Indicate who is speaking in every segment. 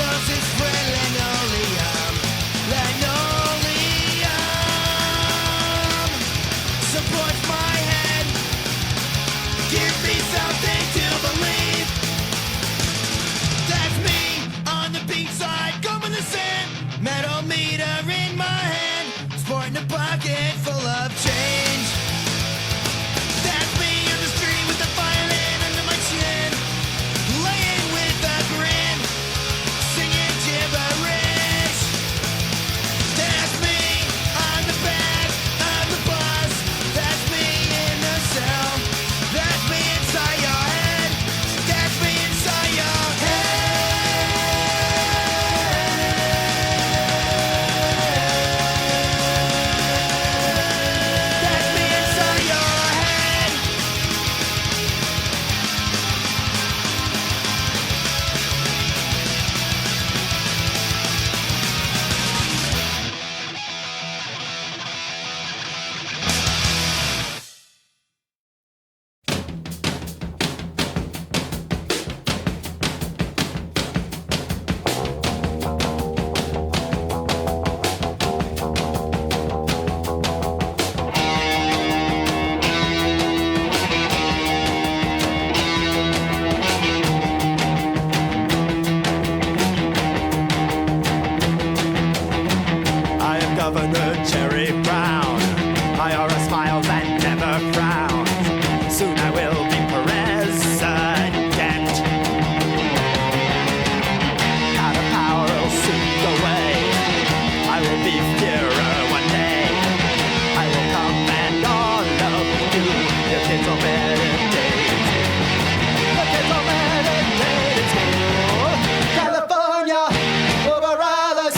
Speaker 1: loves his friend linoleum. Linoleum supports my head. Give me something to believe. That's me on the beach side, combing the sand. Metal meter in my hand, sporting a pocket full of change. That's me on the street with the violin under my chin, laying with a grin, singing gibberish. That's me on the back of the bus. That's me in the cell. That's me inside your head. That's me inside your head. That's me inside your head. I am Governor Jerry Brown. I are a smile that never frowns. Soon I will be president. Out of power will soon go away. I will be Führer one day. I will command all of you. Your kids will meditate. Your kids will meditate in school. California over others.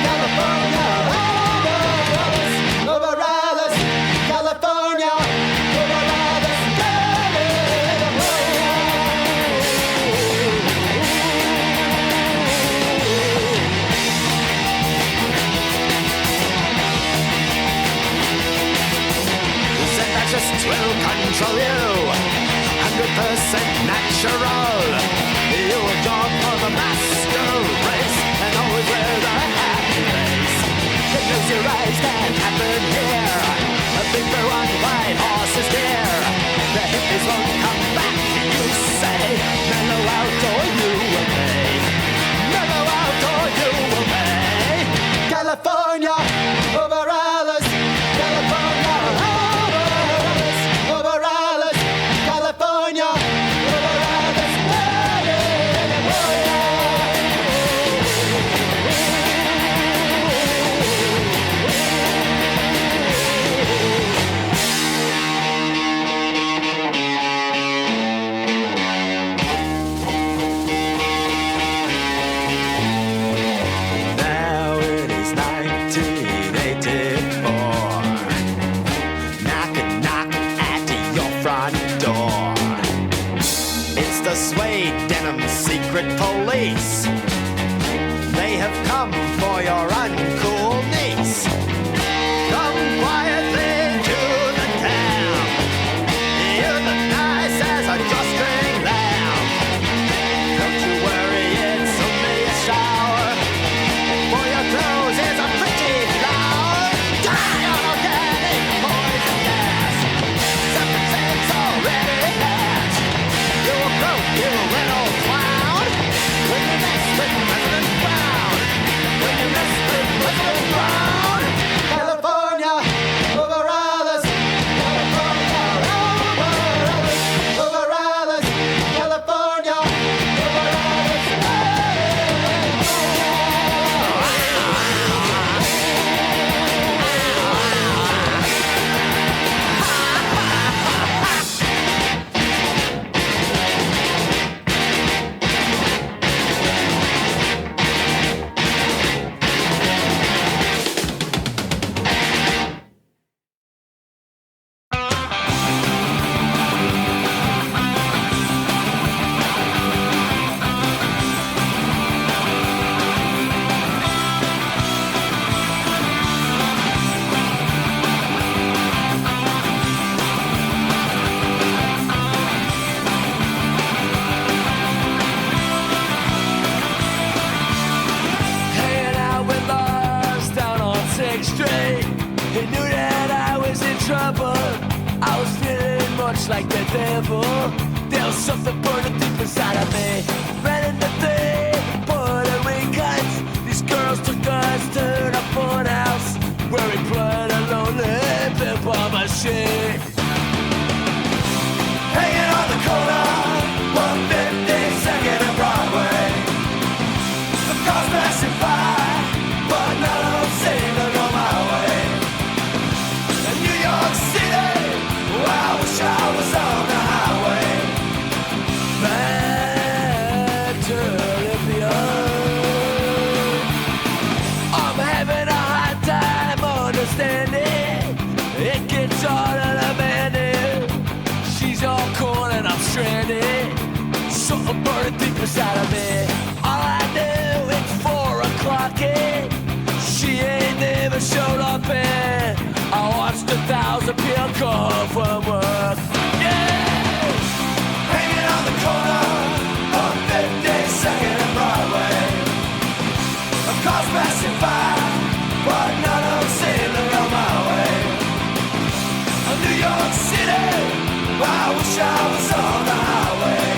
Speaker 1: California over others. Over others. California over others. Syntaxis will control you, 100% natural. You will jump for the master race and always wear the happy face. The close your eyes can happen here. A big blue and white horse is here. The hippies won't come back, you say. Mellow out or you will pay. Mellow out or you will pay. California over others. California over others. Over others. California over others. Now it is 1984. Knocking, knocking at your front door. It's the suede denim secret police. They have come for your uncool niece. Come quietly to the town. You look nice as a drawstring lamb. Don't you worry, it's only a shower. For your clothes is a pretty flower. Die on organic poison gas. Something's already hatched. You will grow, you little clown. When you next just like the devil. There was something burning deep inside of me. Ran into the Puerto Ricans. These girls took us to the fun house where we played a lonely pinball machine. Hanging on the corner, 152nd and Broadway. The cars passing by, but none of them seem to go my way. In New York City, well, I wish I was on the highway. Back to Olympia. I'm having a hard time understanding. It gets harder to manage. She's all cool and I'm stranded. Something burning deep inside of me. All I knew, it's 4 o'clock and she ain't never showed up and I watched 1,000 people come from work. Yeah! Hanging on the corner of 52nd and Broadway. A car's passing by, but none of them seem to go my way. New York City, I wish I was on the highway.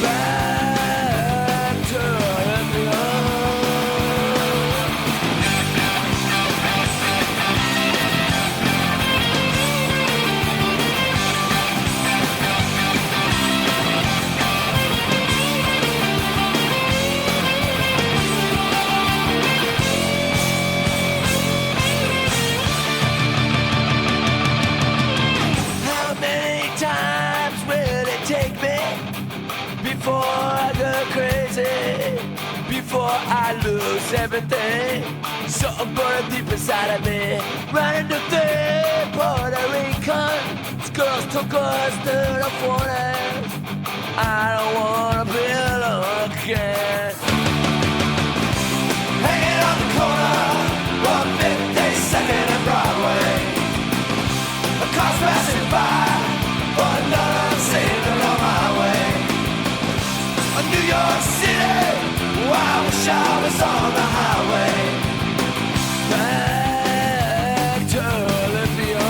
Speaker 1: Back to Olympia. How many times will it take me before I go crazy? Before I lose everything? Something burning deep inside of me. Running to the Puerto Rican. These girls took us to the forest. I don't wanna be alone again. Hanging on the corner, 152nd and Broadway. The cars passing by, but none of them seem to go my way. New York City, I wish I was on the highway. Back to Olympia.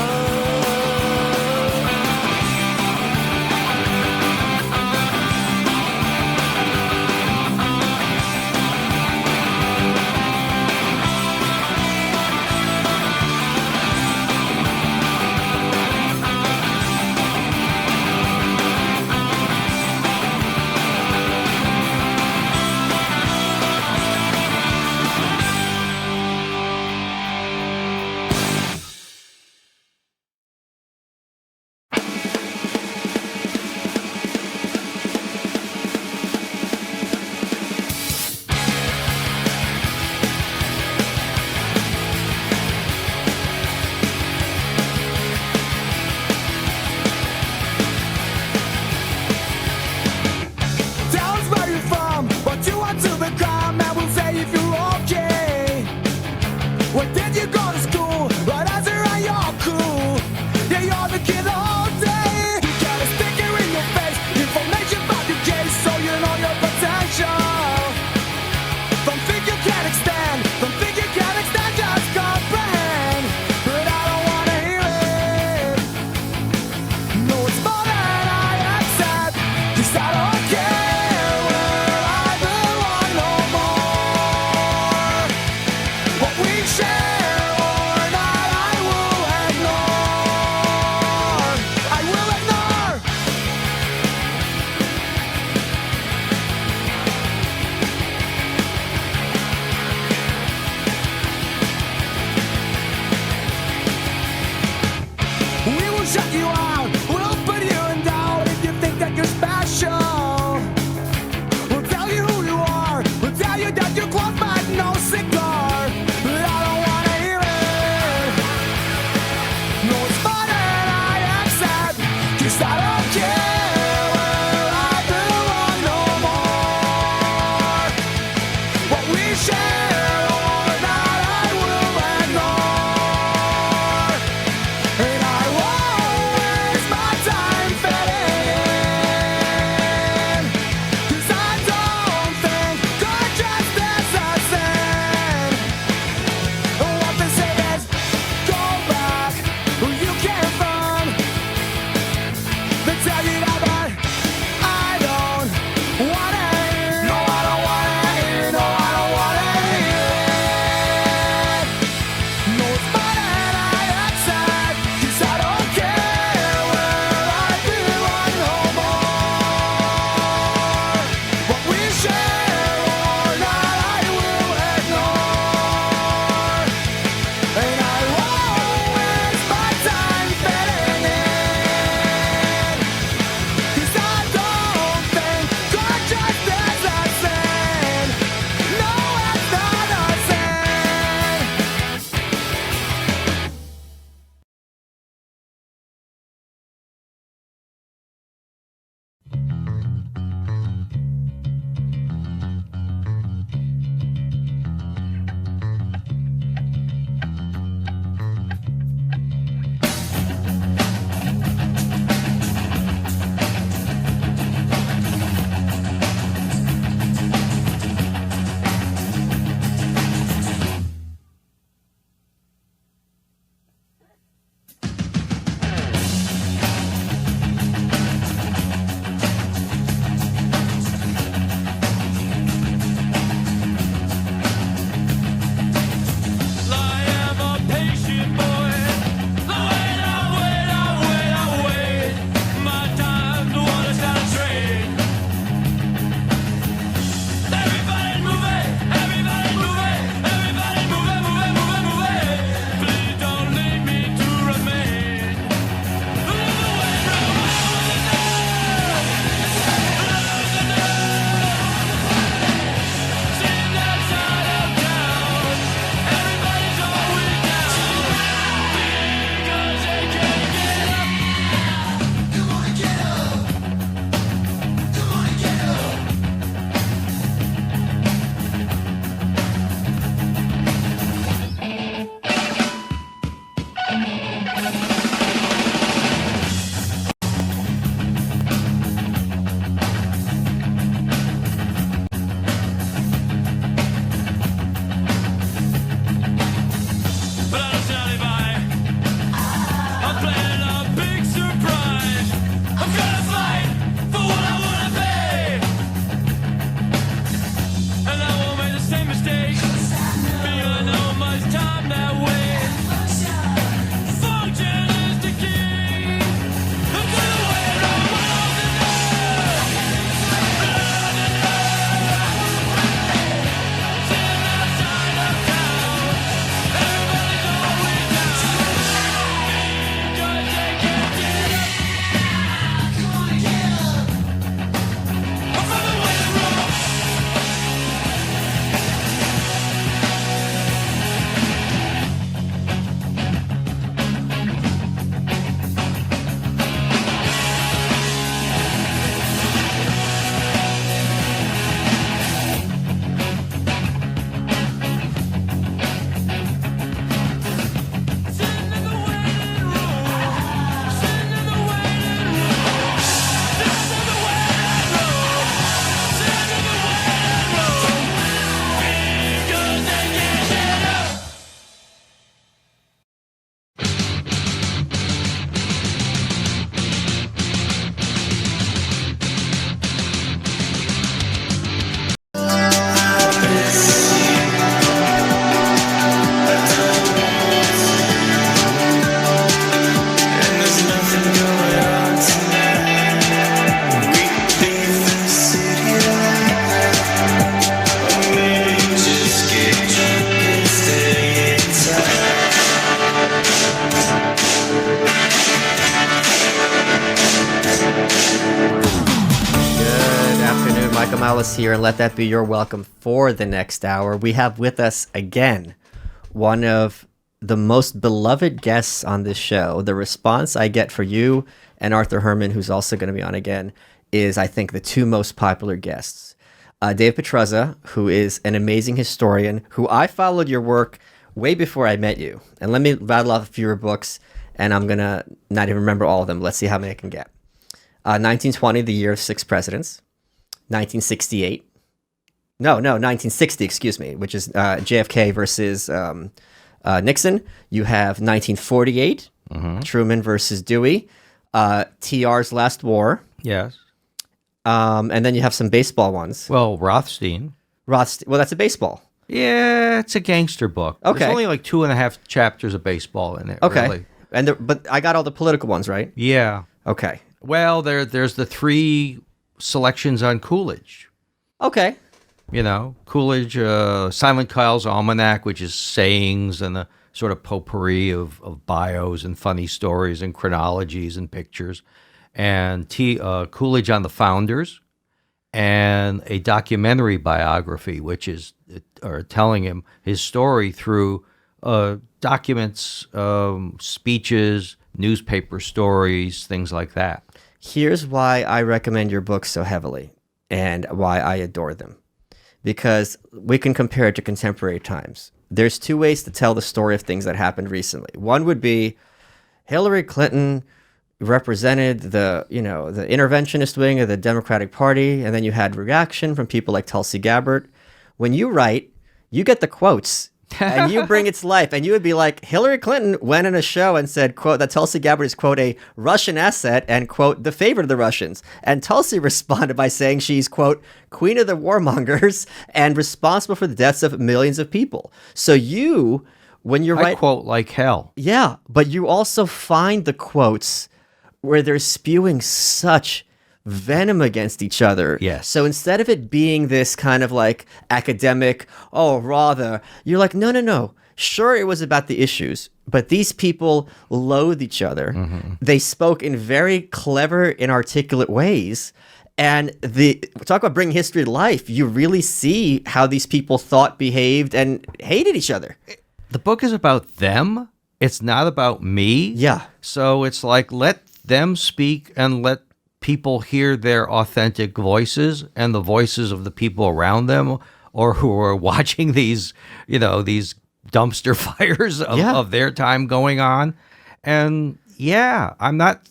Speaker 2: Gonzalez here, and let that be your welcome for the next hour. We have with us again one of the most beloved guests on this show. The response I get for you and Arthur Herman, who's also going to be on again, is, I think, the two most popular guests. Dave Petruzza, who is an amazing historian, who I followed your work way before I met you. And let me rattle off a few of your books, and I'm going to not even remember all of them. Let's see how many I can get. 1920, The Year of Six Presidents. 1968. No, 1960, excuse me, which is JFK versus Nixon. You have 1948, Truman versus Dewey. TR's Last War.
Speaker 3: Yes.
Speaker 2: And then you have some baseball ones.
Speaker 3: Well, Rothstein.
Speaker 2: Well, that's a baseball.
Speaker 3: Yeah, it's a gangster book.
Speaker 2: Okay.
Speaker 3: There's only like 2.5 chapters of baseball in it.
Speaker 2: Okay.
Speaker 3: Really.
Speaker 2: But I got all the political ones, right?
Speaker 3: Yeah.
Speaker 2: Okay.
Speaker 3: Well, there's the 3 selections on Coolidge.
Speaker 2: Okay.
Speaker 3: You know, Coolidge, Silent Kyle's Almanac, which is sayings and a sort of potpourri of bios and funny stories and chronologies and pictures. And Coolidge on the Founders, and a documentary biography, which is telling him his story through documents, speeches, newspaper stories, things like that.
Speaker 2: Here's why I recommend your books so heavily and why I adore them. Because we can compare it to contemporary times. There's 2 ways to tell the story of things that happened recently. One would be Hillary Clinton represented the interventionist wing of the Democratic Party, and then you had reaction from people like Tulsi Gabbard. When you write, you get the quotes and you bring it to life, and you would be like, Hillary Clinton went in a show and said, quote, that Tulsi Gabbard is, quote, a Russian asset and, quote, the favorite of the Russians. And Tulsi responded by saying she's, quote, queen of the warmongers and responsible for the deaths of millions of people. So you, when you're
Speaker 3: I quote like hell.
Speaker 2: Yeah, but you also find the quotes where they're spewing such venom against each other.
Speaker 3: Yes.
Speaker 2: So instead of it being this kind of like academic, rather, you're like, no. Sure, it was about the issues, but these people loathe each other. Mm-hmm. They spoke in very clever, inarticulate ways. And talk about bringing history to life. You really see how these people thought, behaved, and hated each other.
Speaker 3: The book is about them. It's not about me.
Speaker 2: Yeah.
Speaker 3: So it's like, let them speak and let people hear their authentic voices and the voices of the people around them, or who are watching these dumpster fires of their time going on. And yeah, I'm not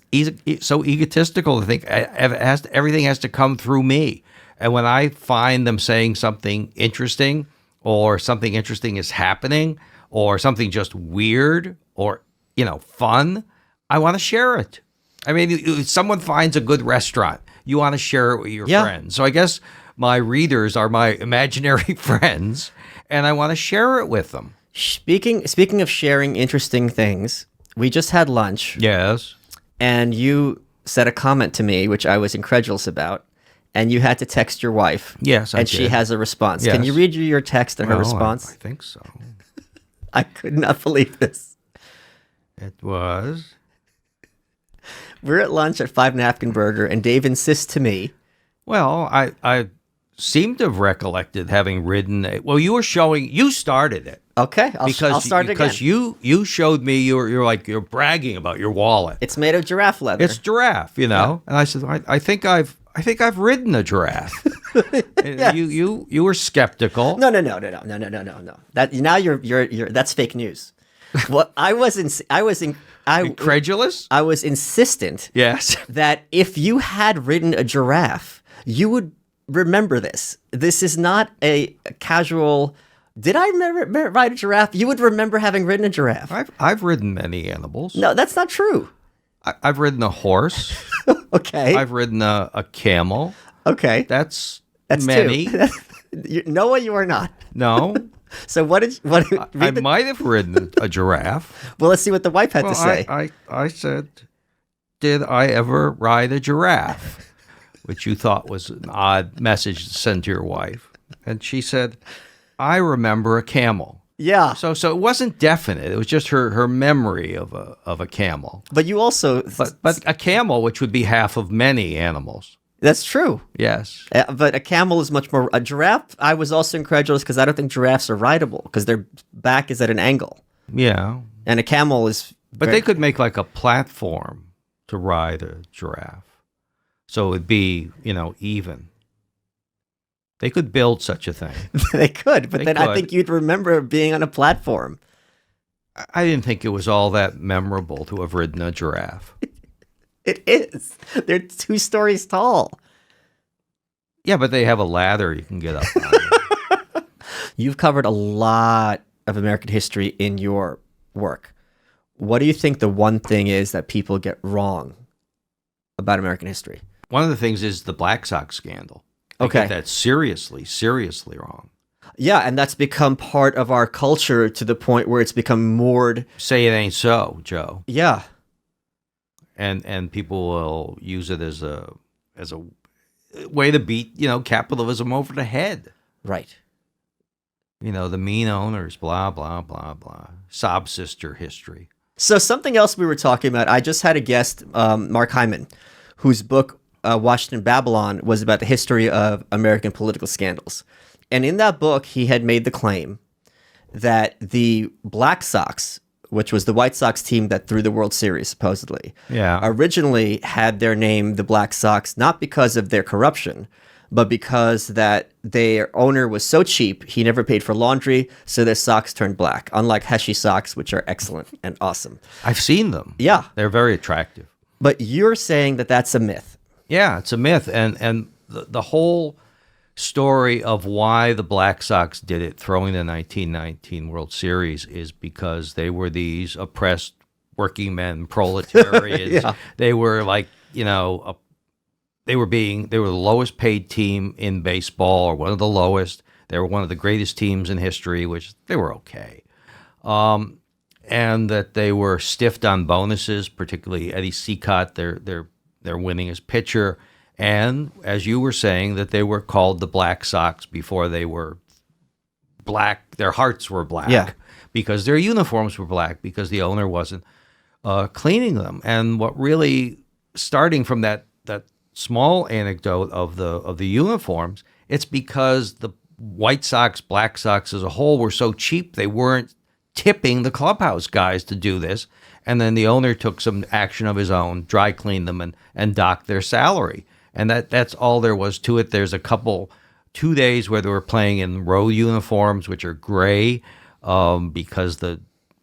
Speaker 3: so egotistical to think everything has to come through me. And when I find them saying something interesting, or something interesting is happening, or something just weird or fun, I want to share it. I mean, if someone finds a good restaurant, you want to share it with your friends. So I guess my readers are my imaginary friends, and I want to share it with them.
Speaker 2: Speaking of sharing interesting things, we just had lunch.
Speaker 3: Yes.
Speaker 2: And you said a comment to me, which I was incredulous about, and you had to text your wife.
Speaker 3: Yes, I
Speaker 2: and
Speaker 3: did.
Speaker 2: she has a response.
Speaker 3: Yes.
Speaker 2: Can you read your text and her response?
Speaker 3: I think so.
Speaker 2: I could not believe this.
Speaker 3: It was...
Speaker 2: We're at lunch at Five Napkin Burger, and Dave insists to me.
Speaker 3: Well, I seem to have recollected having ridden it. Well, you started it.
Speaker 2: Okay, I'll start again.
Speaker 3: Because you showed me, you're bragging about your wallet.
Speaker 2: It's made of giraffe leather.
Speaker 3: It's giraffe, Yeah. And I said, I think I've ridden a giraffe. Yes. You were skeptical.
Speaker 2: No. That now you're that's fake news. Well, I was
Speaker 3: incredulous.
Speaker 2: I was insistent.
Speaker 3: Yes.
Speaker 2: That if you had ridden a giraffe, you would remember this. This is not a casual. Did I ride a giraffe? You would remember having ridden a giraffe.
Speaker 3: I've ridden many animals.
Speaker 2: No, that's not true.
Speaker 3: I've ridden a horse.
Speaker 2: Okay.
Speaker 3: I've ridden a camel.
Speaker 2: Okay.
Speaker 3: That's
Speaker 2: many. Noah, you are not.
Speaker 3: No.
Speaker 2: So
Speaker 3: I might have ridden a giraffe.
Speaker 2: Well, let's see what the wife had to say.
Speaker 3: I said, did I ever ride a giraffe? Which you thought was an odd message to send to your wife. And she said, I remember a camel.
Speaker 2: Yeah.
Speaker 3: So it wasn't definite. It was just her memory of a camel.
Speaker 2: But you also...
Speaker 3: But a camel, which would be half of many animals.
Speaker 2: That's true.
Speaker 3: Yes.
Speaker 2: But a camel is much more. A giraffe, I was also incredulous because I don't think giraffes are rideable because their back is at an angle.
Speaker 3: Yeah.
Speaker 2: And a camel is.
Speaker 3: But they could make like a platform to ride a giraffe. So it would be, even. They could build such a thing.
Speaker 2: They could, but
Speaker 3: They
Speaker 2: then I
Speaker 3: could.
Speaker 2: think you'd remember being on a platform.
Speaker 3: I didn't think it was all that memorable to have ridden a giraffe.
Speaker 2: It is. They're 2 stories tall.
Speaker 3: Yeah, but they have a ladder you can get up on.
Speaker 2: You've covered a lot of American history in your work. What do you think the one thing is that people get wrong about American history?
Speaker 3: One of the things is the Black Sox scandal. They
Speaker 2: Okay.
Speaker 3: get that seriously wrong.
Speaker 2: Yeah, and that's become part of our culture to the point where it's become moored.
Speaker 3: Say it ain't so, Joe.
Speaker 2: Yeah.
Speaker 3: And people will use it as a way to beat, capitalism over the head.
Speaker 2: Right.
Speaker 3: The mean owners, blah, blah, blah, blah. Sob sister history.
Speaker 2: So something else we were talking about, I just had a guest, Mark Hyman, whose book, Washington Babylon, was about the history of American political scandals. And in that book, he had made the claim that the Black Sox, which was the White Sox team that threw the World Series, supposedly,
Speaker 3: Yeah.
Speaker 2: originally had their name the Black Sox, not because of their corruption, but because that their owner was so cheap, he never paid for laundry, so their socks turned black, unlike Heshy socks, which are excellent and awesome.
Speaker 3: I've seen them.
Speaker 2: Yeah.
Speaker 3: They're very attractive.
Speaker 2: But you're saying that that's a myth.
Speaker 3: Yeah, it's a myth. And the whole story of why the Black Sox did it, throwing the 1919 World Series, is because they were these oppressed working men, proletarians.
Speaker 2: Yeah.
Speaker 3: They were like, they were the lowest paid team in baseball, or one of the lowest. They were one of the greatest teams in history, which they were okay. And that they were stiffed on bonuses, particularly Eddie Seacott, their winningest pitcher. And as you were saying, that they were called the Black Sox before they were black. Their hearts were black.
Speaker 2: Yeah.
Speaker 3: Because their uniforms were black, because the owner wasn't cleaning them. And what really, starting from that small anecdote of the uniforms, it's because the White Sox, Black Sox as a whole were so cheap, they weren't tipping the clubhouse guys to do this. And then the owner took some action of his own, dry cleaned them, and docked their salary. And that's all there was to it. There's 2 days where they were playing in row uniforms, which are gray, because the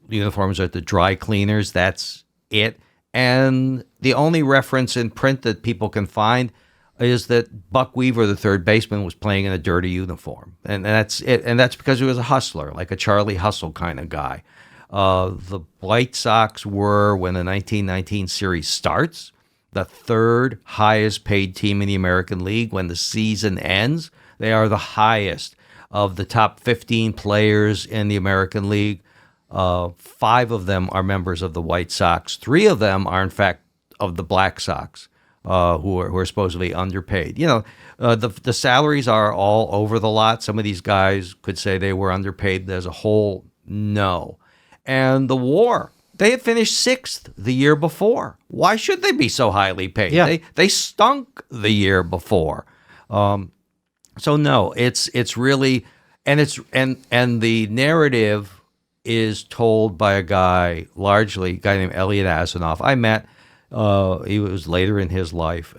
Speaker 3: uniforms are at the dry cleaners. That's it. And the only reference in print that people can find is that Buck Weaver, the third baseman, was playing in a dirty uniform. And that's it. And that's because he was a hustler, like a Charlie Hustle kind of guy. The White Sox were, when the 1919 series starts, the 3rd highest paid team in the American League. When the season ends, they are the highest of the top 15 players in the American League. 5 of them are members of the White Sox. 3 of them are, in fact, of the Black Sox, who are supposedly underpaid. The salaries are all over the lot. Some of these guys could say they were underpaid. As a whole, no. And the war, they had finished 6th the year before. Why should they be so highly paid?
Speaker 2: Yeah.
Speaker 3: They stunk the year before. So no, it's really, and the narrative is told by a guy named Elliot Asanoff. I met, he was later in his life.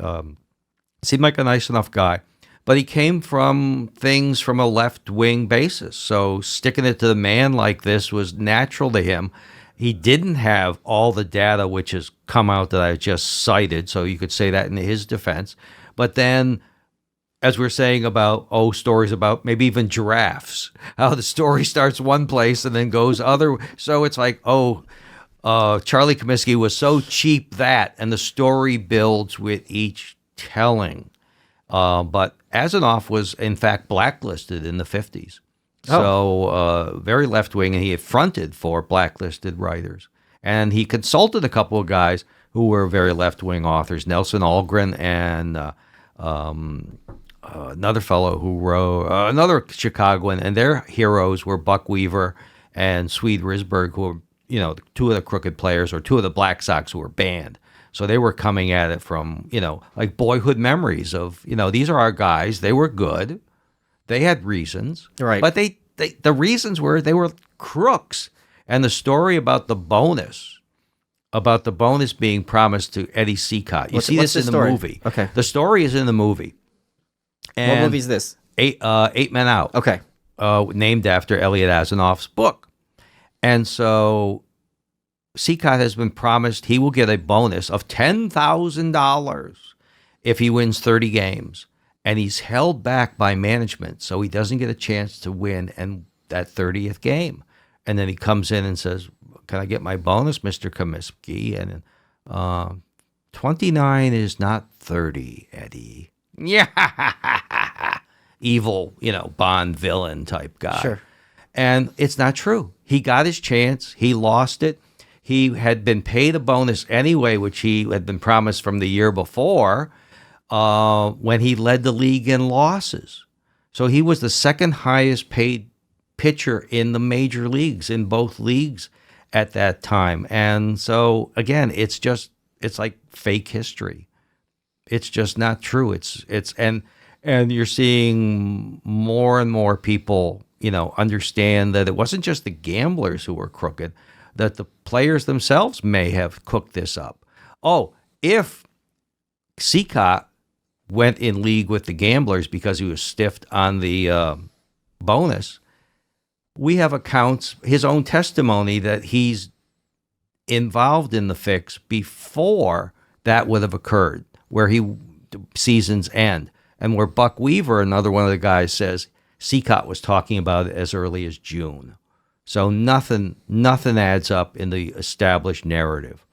Speaker 3: Seemed like a nice enough guy, but he came from things from a left-wing basis. So sticking it to the man like this was natural to him. He didn't have all the data which has come out that I just cited, so you could say that in his defense. But then, as we're saying about, stories about maybe even giraffes, how the story starts one place and then goes other. So it's like, Charlie Comiskey was so cheap that, and the story builds with each telling. But Asanoff was, in fact, blacklisted in the 50s. So very left-wing, and he had fronted for blacklisted writers. And he consulted a couple of guys who were very left-wing authors, Nelson Algren and another fellow who wrote, another Chicagoan, and their heroes were Buck Weaver and Swede Risberg, who were, 2 of the crooked players, or 2 of the Black Sox who were banned. So they were coming at it from, like boyhood memories of, these are our guys. They were good. They had reasons.
Speaker 2: Right.
Speaker 3: But the reasons were they were crooks. And the story about the bonus being promised to Eddie Seacott. You see
Speaker 2: what's
Speaker 3: this in
Speaker 2: the
Speaker 3: the
Speaker 2: story?
Speaker 3: movie.
Speaker 2: Okay.
Speaker 3: The story is in the movie. And
Speaker 2: What movie is this?
Speaker 3: Eight Men Out.
Speaker 2: Okay.
Speaker 3: Named after Elliot Asinoff's book. And so Seacott has been promised he will get a bonus of $10,000 if he wins 30 games. And he's held back by management, so he doesn't get a chance to win in that 30th game. And then he comes in and says, "Can I get my bonus, Mr. Comiskey?" And 29 is not 30, Eddie. Yeah. Evil, Bond villain type guy.
Speaker 2: Sure.
Speaker 3: And it's not true. He got his chance. He lost it. He had been paid a bonus anyway, which he had been promised from the year before when he led the league in losses. So he was the second highest paid pitcher in the major leagues, in both leagues at that time. And so, again, it's like fake history. It's just not true. And you're seeing more and more people, understand that it wasn't just the gamblers who were crooked, that the players themselves may have cooked this up. Oh, if Seacott went in league with the gamblers because he was stiffed on the bonus, we have accounts, his own testimony, that he's involved in the fix before that would have occurred, where seasons end. And where Buck Weaver, another one of the guys, says Seacott was talking about it as early as June. So nothing adds up in the established narrative.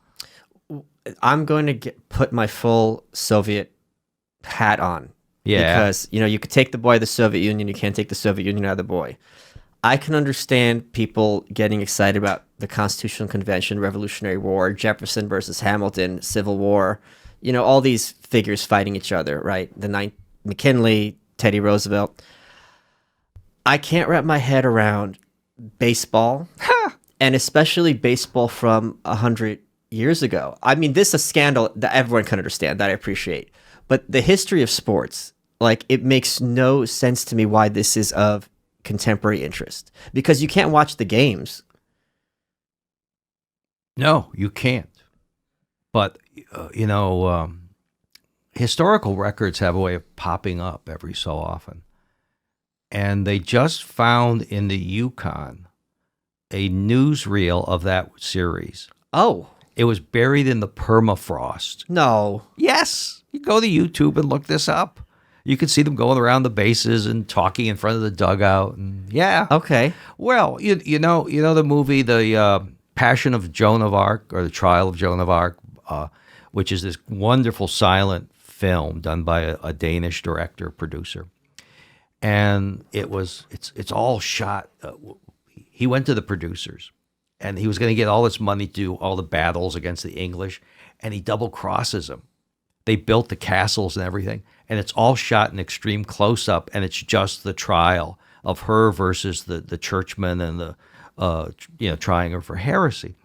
Speaker 2: I'm going to put my full Soviet hat on.
Speaker 3: Yeah.
Speaker 2: Because, you could take the boy of the Soviet Union, you can't take the Soviet Union out of the boy. I can understand people getting excited about the Constitutional Convention, Revolutionary War, Jefferson versus Hamilton, Civil War, all these figures fighting each other, right? McKinley, Teddy Roosevelt. I can't wrap my head around baseball, and especially baseball from 100 years ago. I mean, this is a scandal that everyone can understand, that I appreciate. But the history of sports, it makes no sense to me why this is of contemporary interest. Because you can't watch the games.
Speaker 3: No, you can't. But, historical records have a way of popping up every so often. And they just found in the Yukon a newsreel of that series.
Speaker 2: Oh.
Speaker 3: It was buried in the permafrost.
Speaker 2: No.
Speaker 3: Yes. You go to YouTube and look this up. You can see them going around the bases and talking in front of the dugout. And yeah.
Speaker 2: Okay.
Speaker 3: Well, you know the movie, The Passion of Joan of Arc, or The Trial of Joan of Arc, which is this wonderful silent film done by a Danish director, producer. And it's all shot. He went to the producers, and he was going to get all this money to do all the battles against the English, and he double crosses them. They built the castles and everything, and it's all shot in extreme close up, and it's just the trial of her versus the churchmen and the trying her for heresy.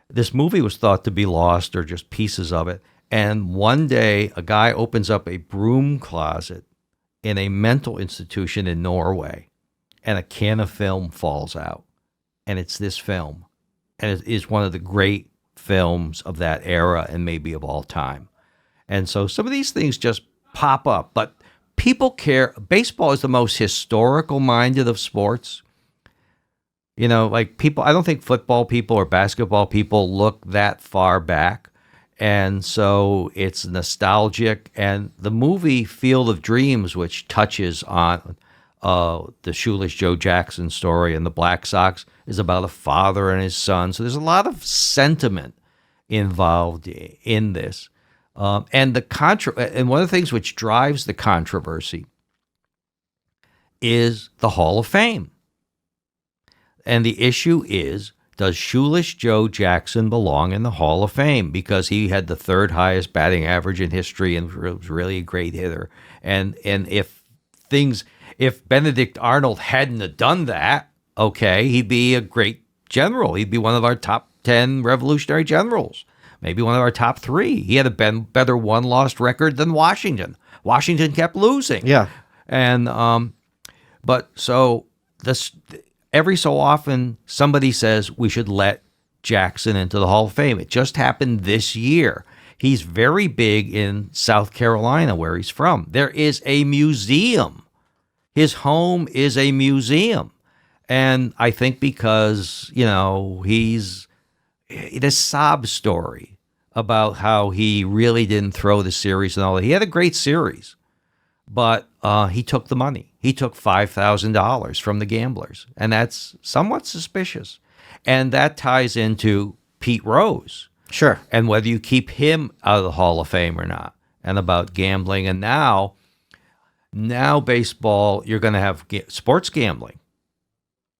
Speaker 3: This movie was thought to be lost, or just pieces of it. And one day, a guy opens up a broom closet in a mental institution in Norway, and a can of film falls out. And it's this film. And it is one of the great films of that era, and maybe of all time. And so some of these things just pop up. But people care. Baseball is the most historical minded of sports. People, I don't think football people or basketball people look that far back. And so it's nostalgic. And the movie Field of Dreams, which touches on the Shoeless Joe Jackson story and the Black Sox, is about a father and his son. So there's a lot of sentiment involved in this. And and one of the things which drives the controversy is the Hall of Fame. And the issue is, does Shoeless Joe Jackson belong in the Hall of Fame? Because he had the third highest batting average in history and was really a great hitter. And if Benedict Arnold hadn't have done that, okay, he'd be a great general. He'd be one of our top 10 revolutionary generals. maybe one of our top 3. He had a better one-loss record than Washington. Washington kept losing.
Speaker 2: Yeah.
Speaker 3: And but so this every so often somebody says we should let Jackson into the Hall of Fame. It just happened this year. He's very big in South Carolina, where he's from. There is a museum. His home is a museum. And I think because, he's this sob story about how he really didn't throw the series and all that. He had a great series, but he took the money. He took $5,000 from the gamblers, and that's somewhat suspicious. And that ties into Pete Rose.
Speaker 2: Sure.
Speaker 3: And whether you keep him out of the Hall of Fame or not, and about gambling. And now baseball, you're going to have sports gambling.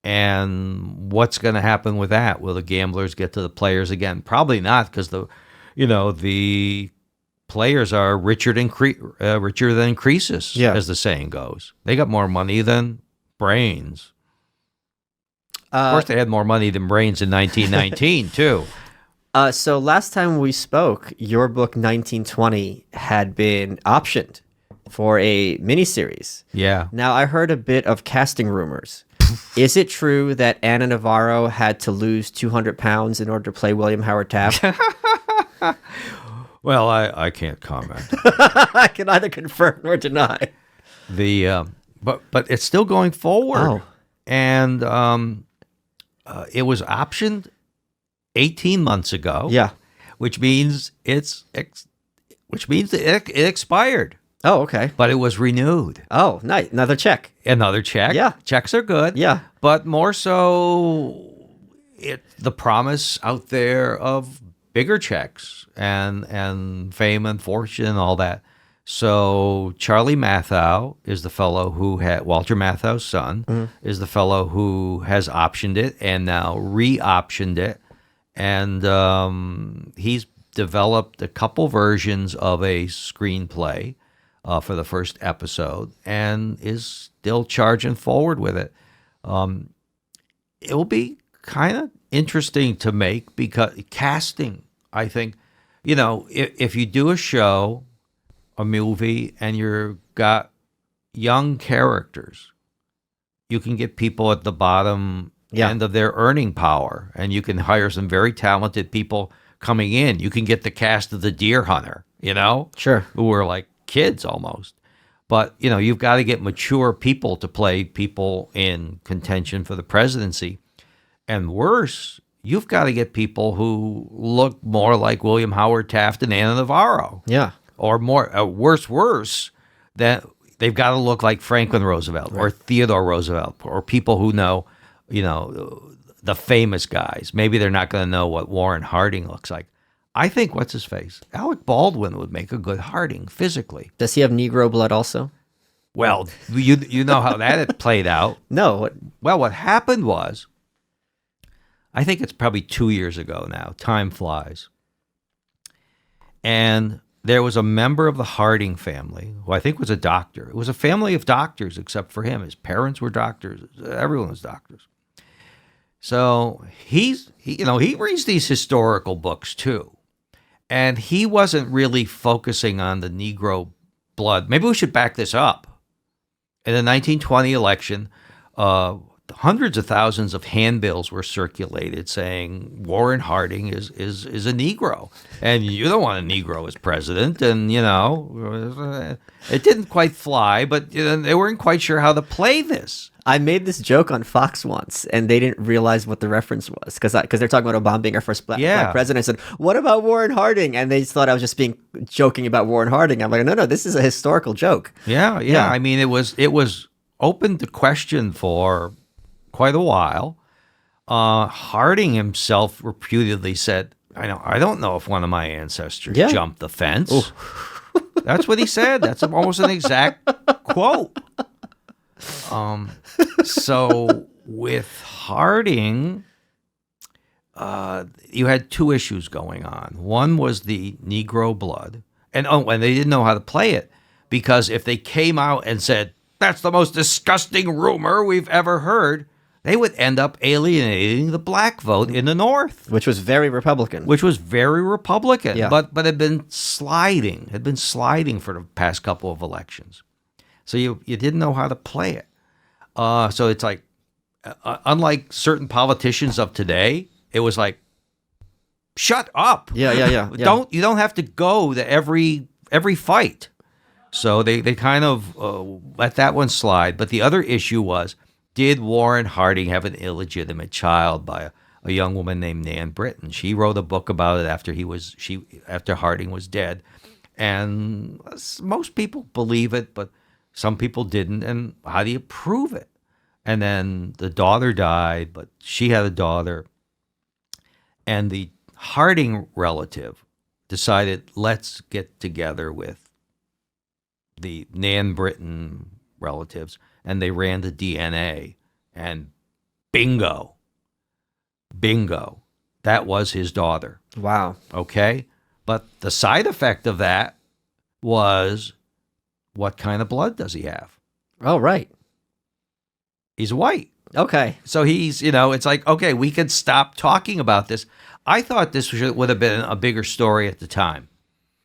Speaker 3: And what's going to happen with that? Will the gamblers get to the players again? Probably not, because the players are richer than Croesus, as the saying goes. They got more money than brains. Of course, they had more money than brains in 1919 too.
Speaker 2: So last time we spoke, your book 1920 had been optioned for a miniseries.
Speaker 3: Yeah.
Speaker 2: Now, I heard a bit of casting rumors. Is it true that Anna Navarro had to lose 200 pounds in order to play William Howard Taft?
Speaker 3: Well, I can't comment.
Speaker 2: I can neither confirm nor deny.
Speaker 3: But it's still going forward.
Speaker 2: Oh.
Speaker 3: And it was optioned 18 months ago.
Speaker 2: Yeah.
Speaker 3: Which means it expired.
Speaker 2: Oh, okay.
Speaker 3: But it was renewed.
Speaker 2: Oh, nice. Another check.
Speaker 3: Another check.
Speaker 2: Yeah.
Speaker 3: Checks are good.
Speaker 2: Yeah.
Speaker 3: But more so, the promise out there of bigger checks and fame and fortune and all that. So Charlie Mathau is the fellow who had, Walter Matthau's son, is the fellow who has optioned it and now re-optioned it. And he's developed a couple versions of a screenplay for the first episode and is still charging forward with it. It will be kind of interesting to make, because casting, I think, if you do a show, a movie, and you've got young characters, you can get people at the bottom end of their earning power, and you can hire some very talented people coming in. You can get the cast of The Deer Hunter,
Speaker 2: Sure.
Speaker 3: who are like kids almost. But, you've got to get mature people to play people in contention for the presidency. And worse, you've got to get people who look more like William Howard Taft and Anna Navarro.
Speaker 2: Yeah.
Speaker 3: Or more, worse, that they've got to look like Franklin Roosevelt or Theodore Roosevelt, or people who know, the famous guys. Maybe they're not going to know what Warren Harding looks like. I think, what's his face? Alec Baldwin would make a good Harding physically.
Speaker 2: Does he have Negro blood also?
Speaker 3: Well, you know how that had played out.
Speaker 2: No.
Speaker 3: Well, what happened was, I think it's probably 2 years ago now. Time flies. And there was a member of the Harding family who I think was a doctor. It was a family of doctors except for him. His parents were doctors. Everyone was doctors. So he reads these historical books too. And he wasn't really focusing on the Negro blood. Maybe we should back this up. In the 1920 election, hundreds of thousands of handbills were circulated saying Warren Harding is a Negro, and you don't want a Negro as president. And it didn't quite fly, but they weren't quite sure how to play this.
Speaker 2: I made this joke on Fox once, and they didn't realize what the reference was, because they're talking about Obama being our first black president. I said, "What about Warren Harding?" And they thought I was just joking about Warren Harding. I'm like, no, this is a historical joke.
Speaker 3: Yeah. I mean, it was open to question for quite a while. Harding himself reputedly said, I don't know if one of my ancestors jumped the fence. That's what he said. That's almost an exact quote. So with Harding, you had two issues going on. One was the Negro blood, and they didn't know how to play it, because if they came out and said, "That's the most disgusting rumor we've ever heard," they would end up alienating the black vote in the North,
Speaker 2: Which was very Republican.
Speaker 3: which was very Republican,
Speaker 2: Yeah.
Speaker 3: but had been sliding for the past couple of elections. So you didn't know how to play it. So it's like, unlike certain politicians of today, it was like, shut up.
Speaker 2: Yeah.
Speaker 3: You don't have to go to every fight. So they kind of let that one slide. But the other issue was, did Warren Harding have an illegitimate child by a young woman named Nan Britton? She wrote a book about it after Harding was dead, and most people believe it, but some people didn't. And how do you prove it? And then the daughter died, but she had a daughter, and the Harding relative decided, let's get together with the Nan Britton relatives, and they ran the DNA, and bingo, that was his daughter.
Speaker 2: Wow.
Speaker 3: Okay? But the side effect of that was, what kind of blood does he have?
Speaker 2: Oh, right.
Speaker 3: He's white.
Speaker 2: Okay.
Speaker 3: So he's, it's like, okay, we could stop talking about this. I thought this would have been a bigger story at the time.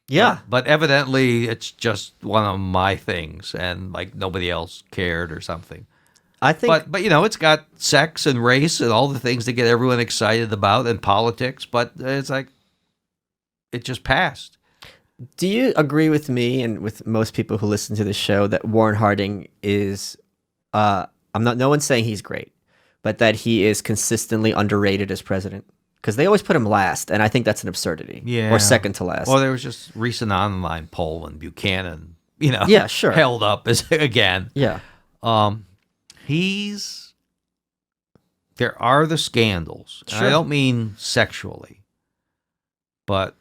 Speaker 2: Yeah.
Speaker 3: But evidently it's just one of my things, and like nobody else cared or something.
Speaker 2: I think.
Speaker 3: But it's got sex and race and all the things to get everyone excited about, and politics, but it's like, it just passed.
Speaker 2: Do you agree with me and with most people who listen to this show that Warren Harding is, no one's saying he's great, but that he is consistently underrated as president? Because they always put him last, and I think that's an absurdity.
Speaker 3: Yeah.
Speaker 2: Or second to last.
Speaker 3: Well, there was just recent online poll, and Buchanan,
Speaker 2: Yeah, sure.
Speaker 3: held up as again.
Speaker 2: Yeah.
Speaker 3: There are the scandals. And
Speaker 2: Sure.
Speaker 3: I don't mean sexually, but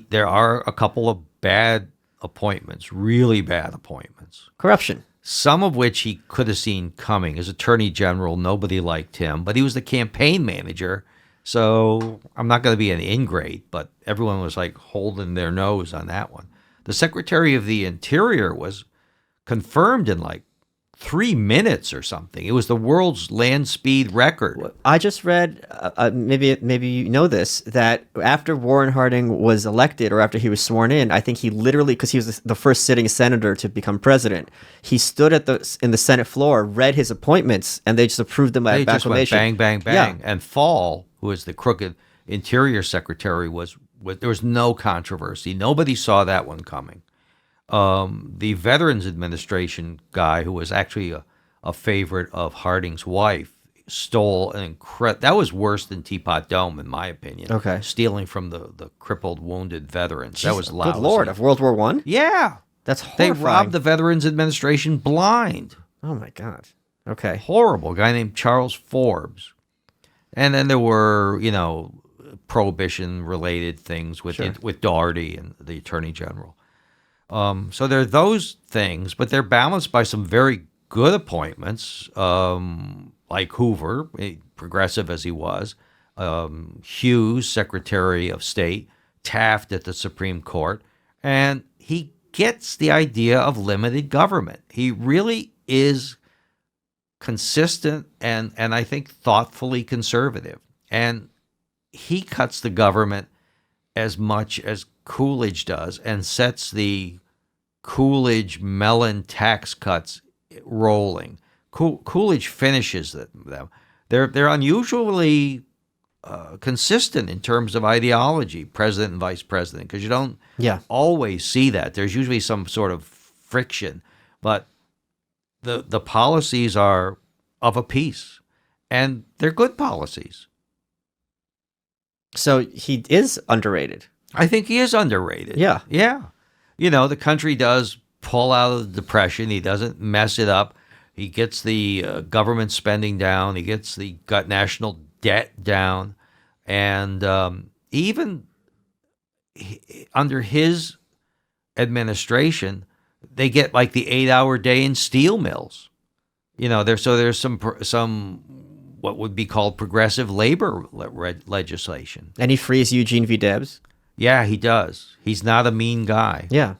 Speaker 3: there are a couple of bad appointments, really bad appointments.
Speaker 2: Corruption.
Speaker 3: Some of which he could have seen coming. As Attorney General, nobody liked him, but he was the campaign manager. So I'm not going to be an ingrate, but everyone was like holding their nose on that one. The Secretary of the Interior was confirmed in like 3 minutes or something. It was the world's land speed record.
Speaker 2: I just read, maybe you know this, that after Warren Harding was elected, or after he was sworn in, I think he literally, because he was the first sitting senator to become president, he stood in the Senate floor, read his appointments, and they just approved them by
Speaker 3: They just went
Speaker 2: acclamation.
Speaker 3: bang, bang, bang.
Speaker 2: Yeah.
Speaker 3: And Fall, who was the crooked Interior Secretary, there was no controversy. Nobody saw that one coming. The Veterans Administration guy, who was actually a favorite of Harding's wife, stole an incredible. That was worse than Teapot Dome, in my opinion.
Speaker 2: Okay.
Speaker 3: Stealing from the crippled, wounded veterans. That was lousy.
Speaker 2: Good Lord, of World War One?
Speaker 3: Yeah.
Speaker 2: That's
Speaker 3: They
Speaker 2: horrifying.
Speaker 3: robbed the Veterans Administration blind.
Speaker 2: Oh my God. Okay.
Speaker 3: Horrible. A guy named Charles Forbes. And then there were, prohibition-related things with
Speaker 2: Sure.
Speaker 3: with Doherty and the Attorney General. So there are those things, but they're balanced by some very good appointments, like Hoover, progressive as he was, Hughes, Secretary of State, Taft at the Supreme Court, and he gets the idea of limited government. He really is consistent and I think thoughtfully conservative. And he cuts the government as much as Coolidge does and sets the Coolidge Mellon tax cuts rolling. Coolidge finishes them. They're unusually consistent in terms of ideology, president and vice president, because you don't always see that. There's usually some sort of friction, but the policies are of a piece, and they're good policies.
Speaker 2: So he is underrated.
Speaker 3: I think he is underrated.
Speaker 2: Yeah.
Speaker 3: Yeah. The country does pull out of the Depression. He doesn't mess it up. He gets the government spending down. He gets the national debt down. And even under his administration, they get like the 8-hour day in steel mills. There's some what would be called progressive labor legislation.
Speaker 2: And he frees Eugene V. Debs.
Speaker 3: Yeah, he does. He's not a mean guy.
Speaker 2: Yeah.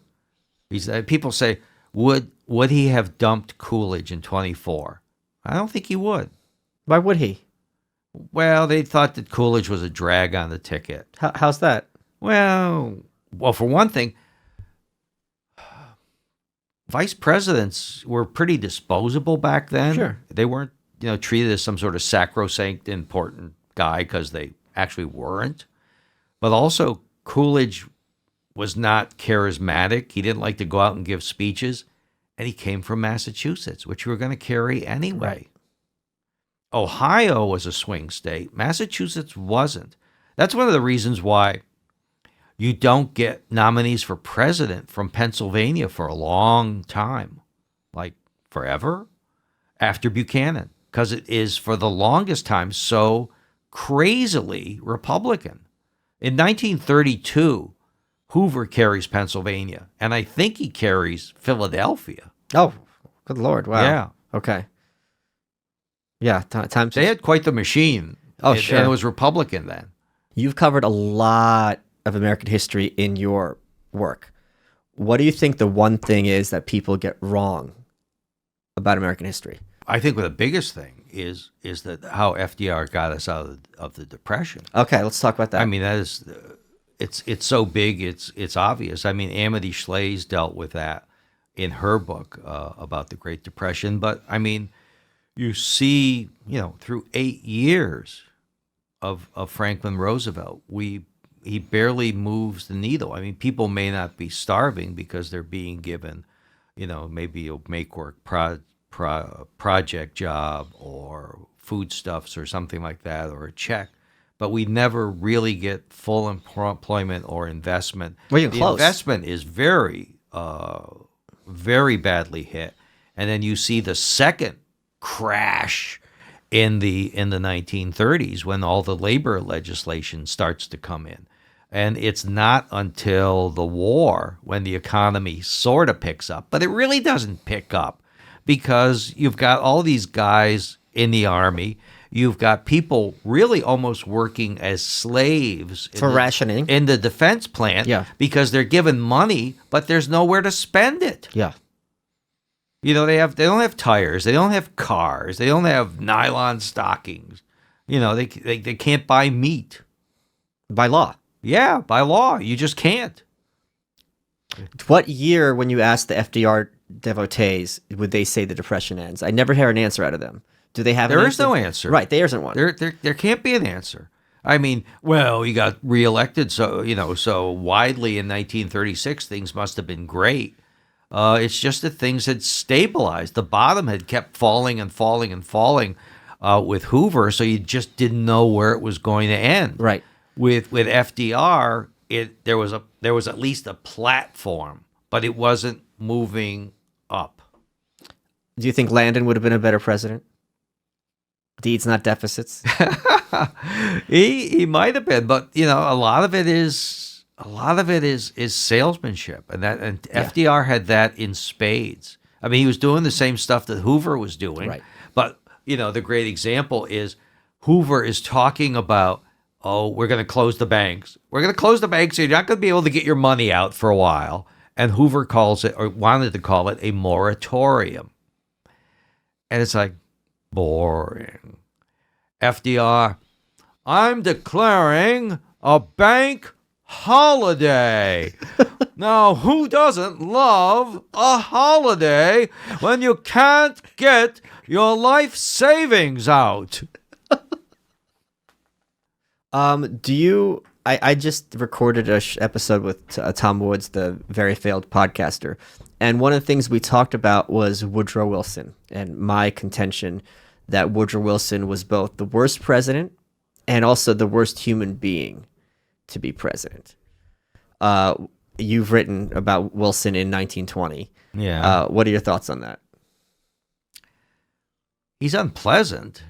Speaker 3: People say, would he have dumped Coolidge in 24? I don't think he would.
Speaker 2: Why would he?
Speaker 3: Well, they thought that Coolidge was a drag on the ticket.
Speaker 2: How's that?
Speaker 3: Well, for one thing, vice presidents were pretty disposable back then.
Speaker 2: Sure.
Speaker 3: They weren't, treated as some sort of sacrosanct important guy because they actually weren't. But also, Coolidge was not charismatic. He didn't like to go out and give speeches. And he came from Massachusetts, which you were going to carry anyway.
Speaker 2: Right.
Speaker 3: Ohio was a swing state. Massachusetts wasn't. That's one of the reasons why you don't get nominees for president from Pennsylvania for a long time, like forever after Buchanan, because it is for the longest time so crazily Republican. In 1932, Hoover carries Pennsylvania, and I think he carries Philadelphia.
Speaker 2: Oh, good Lord. Wow.
Speaker 3: Yeah.
Speaker 2: Okay. Yeah. Time
Speaker 3: They had quite the machine.
Speaker 2: Oh,
Speaker 3: and,
Speaker 2: sure.
Speaker 3: And it was Republican then.
Speaker 2: You've covered a lot of American history in your work. What do you think the one thing is that people get wrong about American history?
Speaker 3: I think the biggest thing is that how FDR got us out of the Depression.
Speaker 2: Okay, let's talk about that.
Speaker 3: I mean, that is, it's so big, it's obvious. I mean, Amity Shlaes dealt with that in her book about the Great Depression. But I mean, you see, through 8 years of Franklin Roosevelt, he barely moves the needle. I mean, people may not be starving because they're being given, maybe a make-work project job or foodstuffs or something like that, or a check. But we never really get full employment or investment.
Speaker 2: Well, you're close.
Speaker 3: Investment is very, very badly hit. And then you see the second crash in the 1930s when all the labor legislation starts to come in. And it's not until the war when the economy sort of picks up, but it really doesn't pick up because you've got all these guys in the army. You've got people really almost working as slaves
Speaker 2: for rationing
Speaker 3: in the defense plant, because they're given money, but there's nowhere to spend it.
Speaker 2: Yeah.
Speaker 3: They don't have tires, they don't have cars, they don't have nylon stockings. They can't buy meat
Speaker 2: By law.
Speaker 3: Yeah, by law, you just can't.
Speaker 2: What year, when you ask the FDR devotees, would they say the Depression ends? I never hear an answer out of them. Do they have?
Speaker 3: There is no answer.
Speaker 2: Right, there isn't one.
Speaker 3: There can't be an answer. I mean, well, he got reelected so widely in 1936. Things must have been great. It's just that things had stabilized. The bottom had kept falling and falling and falling with Hoover, so you just didn't know where it was going to end.
Speaker 2: Right.
Speaker 3: With FDR, there was at least a platform, but it wasn't moving up.
Speaker 2: Do you think Landon would have been a better president? Deeds, not deficits.
Speaker 3: He might have been, but a lot of it is salesmanship, and FDR had that in spades. I mean, he was doing the same stuff that Hoover was doing,
Speaker 2: right.
Speaker 3: But the great example is Hoover is talking about, we're going to close the banks. We're going to close the banks, so you're not going to be able to get your money out for a while. And Hoover calls it, or wanted to call it, a moratorium. And it's like, boring. FDR, I'm declaring a bank holiday. Now, who doesn't love a holiday when you can't get your life savings out?
Speaker 2: I just recorded a episode with Tom Woods, the very failed podcaster. And one of the things we talked about was Woodrow Wilson and my contention that Woodrow Wilson was both the worst president and also the worst human being to be president. You've written about Wilson in 1920.
Speaker 3: Yeah.
Speaker 2: What are your thoughts on that?
Speaker 3: He's unpleasant.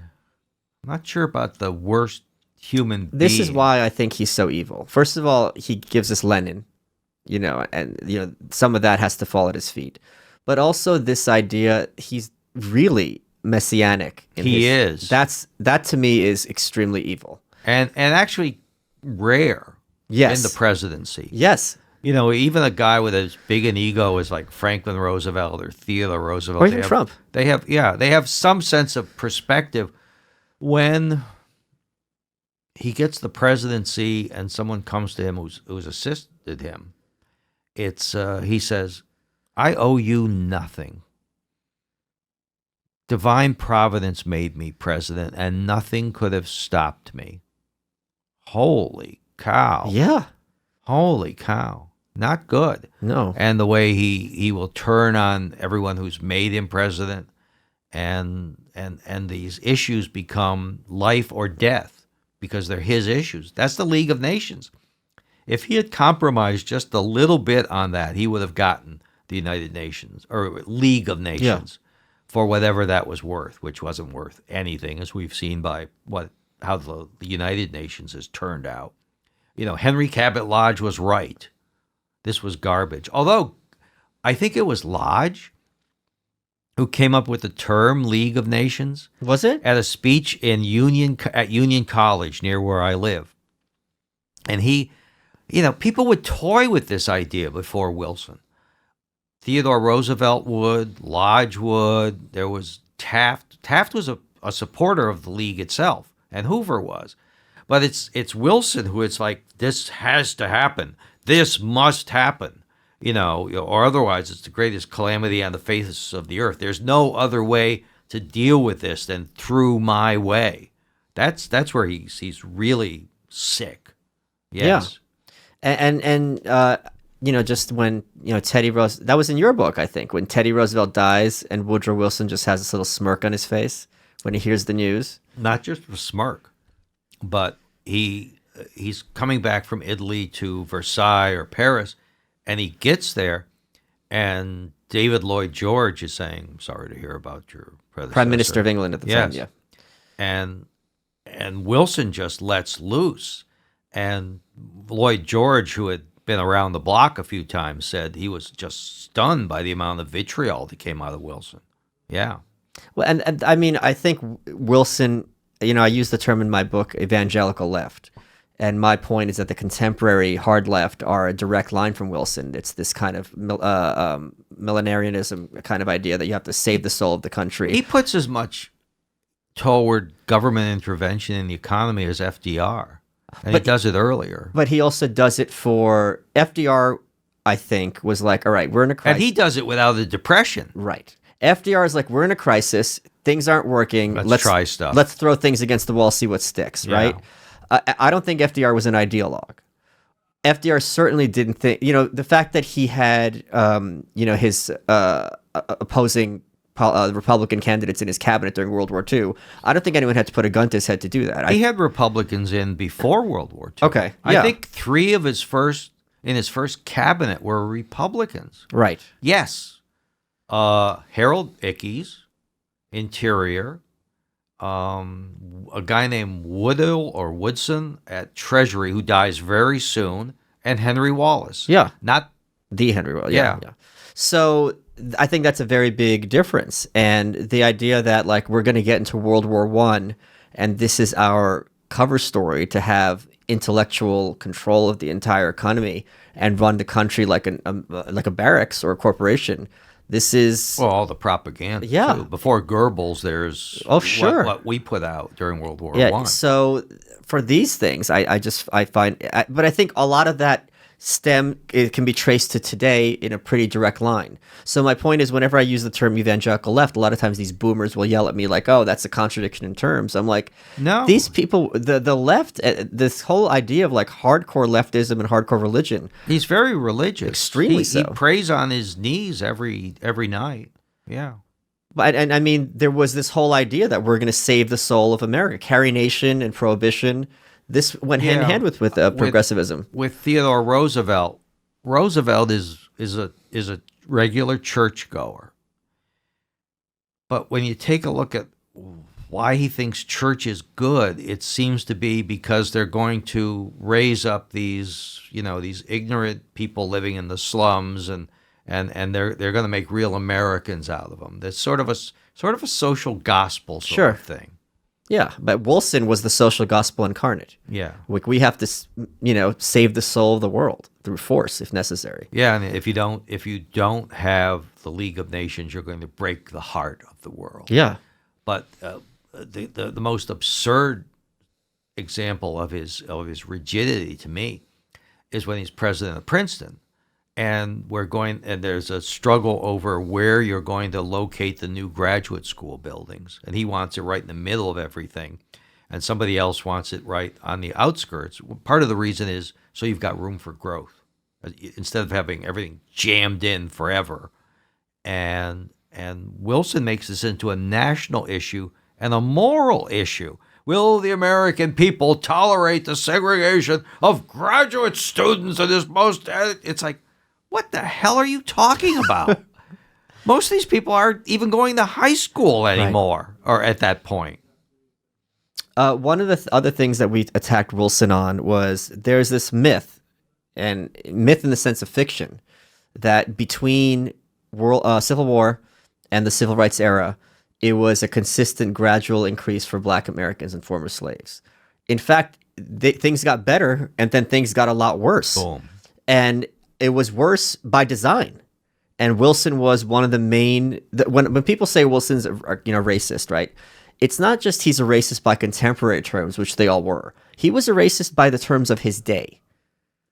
Speaker 3: I'm not sure about the worst human being.
Speaker 2: This is why I think he's so evil. First of all, he gives us Lenin, and some of that has to fall at his feet. But also this idea, he's really messianic.
Speaker 3: He is.
Speaker 2: That to me is extremely evil.
Speaker 3: And actually rare
Speaker 2: Yes.
Speaker 3: in the presidency.
Speaker 2: Yes.
Speaker 3: Even a guy with as big an ego as like Franklin Roosevelt or Theodore Roosevelt.
Speaker 2: Or even Trump.
Speaker 3: They have some sense of perspective When he gets the presidency and someone comes to him who's assisted him, it's he says, "I owe you nothing. Divine providence made me president, and nothing could have stopped me." Holy cow.
Speaker 2: Yeah.
Speaker 3: Holy cow. Not good.
Speaker 2: No.
Speaker 3: And the way he will turn on everyone who's made him president, and these issues become life or death because they're his issues. That's the League of Nations. If he had compromised just a little bit on that, he would have gotten the United Nations or League of Nations for whatever that was worth, which wasn't worth anything, as we've seen by how the United Nations has turned out. Henry Cabot Lodge was right. This was garbage. Although I think it was Lodge who came up with the term League of Nations.
Speaker 2: Was it?
Speaker 3: At a speech at Union College near where I live. And people would toy with this idea before Wilson. Theodore Roosevelt would, Lodge would, there was Taft. Taft was a supporter of the League itself, and Hoover was. But it's Wilson who it's like, this has to happen. This must happen. Or otherwise it's the greatest calamity on the face of the earth. There's no other way to deal with this than through my way. That's where he's really sick. Yes.
Speaker 2: Yeah. And just when, Teddy Roosevelt, that was in your book, I think, when Teddy Roosevelt dies and Woodrow Wilson just has this little smirk on his face when he hears the news.
Speaker 3: Not just a smirk, but he's coming back from Italy to Versailles or Paris, and he gets there, and David Lloyd George is saying, "I'm sorry to hear about your predecessor."
Speaker 2: Prime Minister of England at the time,
Speaker 3: yeah. And Wilson just lets loose, and Lloyd George, who had been around the block a few times, said he was just stunned by the amount of vitriol that came out of Wilson. Yeah.
Speaker 2: Well, and I mean, I think Wilson, I use the term in my book, evangelical left. And my point is that the contemporary hard left are a direct line from Wilson. It's this kind of millenarianism kind of idea that you have to save the soul of the country.
Speaker 3: He puts as much toward government intervention in the economy as FDR. And he does it earlier.
Speaker 2: But he also does it for FDR, I think, was like, all right, we're in a crisis.
Speaker 3: And he does it without a depression.
Speaker 2: Right. FDR is like, we're in a crisis. Things aren't working.
Speaker 3: Let's try stuff.
Speaker 2: Let's throw things against the wall, see what sticks, right? I don't think FDR was an ideologue. FDR certainly didn't think, the fact that he had, his opposing Republican candidates in his cabinet during World War II, I don't think anyone had to put a gun to his head to do that.
Speaker 3: He had Republicans in before World War II.
Speaker 2: Okay,
Speaker 3: I think 3 of his first cabinet were Republicans.
Speaker 2: Right.
Speaker 3: Yes. Harold Ickes, Interior, a guy named Woodall or Woodson at Treasury, who dies very soon, and Henry Wallace.
Speaker 2: Yeah.
Speaker 3: Not
Speaker 2: the Henry Wallace. Yeah. So I think that's a very big difference. And the idea that we're going to get into World War I, and this is our cover story to have intellectual control of the entire economy and run the country like a barracks or a corporation. This is
Speaker 3: all the propaganda.
Speaker 2: Yeah.
Speaker 3: Too. Before Goebbels, there's what we put out during World War I.
Speaker 2: So for these things, I find, but I think a lot of that it can be traced to today in a pretty direct line. So my point is, whenever I use the term evangelical left, a lot of times these boomers will yell at me like, "Oh, that's a contradiction in terms." I'm like,
Speaker 3: no,
Speaker 2: these people, the left, this whole idea of hardcore leftism and hardcore religion.
Speaker 3: He's very religious,
Speaker 2: extremely so.
Speaker 3: He prays on his knees every night. Yeah.
Speaker 2: And I mean, there was this whole idea that we're going to save the soul of America, Carrie Nation and prohibition. This went hand in hand with progressivism.
Speaker 3: With Theodore Roosevelt, Roosevelt is a regular churchgoer. But when you take a look at why he thinks church is good, it seems to be because they're going to raise up these ignorant people living in the slums, and they're going to make real Americans out of them. That's sort of a social gospel sort of thing.
Speaker 2: Yeah, but Wilson was the social gospel incarnate.
Speaker 3: Yeah.
Speaker 2: We have to, save the soul of the world through force if necessary.
Speaker 3: Yeah, and if you don't have the League of Nations, you're going to break the heart of the world.
Speaker 2: Yeah.
Speaker 3: But the most absurd example of his rigidity to me is when he's president of Princeton, and there's a struggle over where you're going to locate the new graduate school buildings, and he wants it right in the middle of everything, and somebody else wants it right on the outskirts. Part of the reason is so you've got room for growth instead of having everything jammed in forever. And Wilson makes this into a national issue and a moral issue. Will the American people tolerate the segregation of graduate students in this most... It's like, what the hell are you talking about? Most of these people aren't even going to high school anymore, or at that point.
Speaker 2: One of the other things that we attacked Wilson on was there's this myth, and myth in the sense of fiction, that between Civil War and the Civil Rights era, it was a consistent gradual increase for Black Americans and former slaves. In fact, things got better, and then things got a lot worse.
Speaker 3: Boom.
Speaker 2: And it was worse by design. And Wilson was one of the main... When people say Wilson's racist, right? It's not just he's a racist by contemporary terms, which they all were. He was a racist by the terms of his day.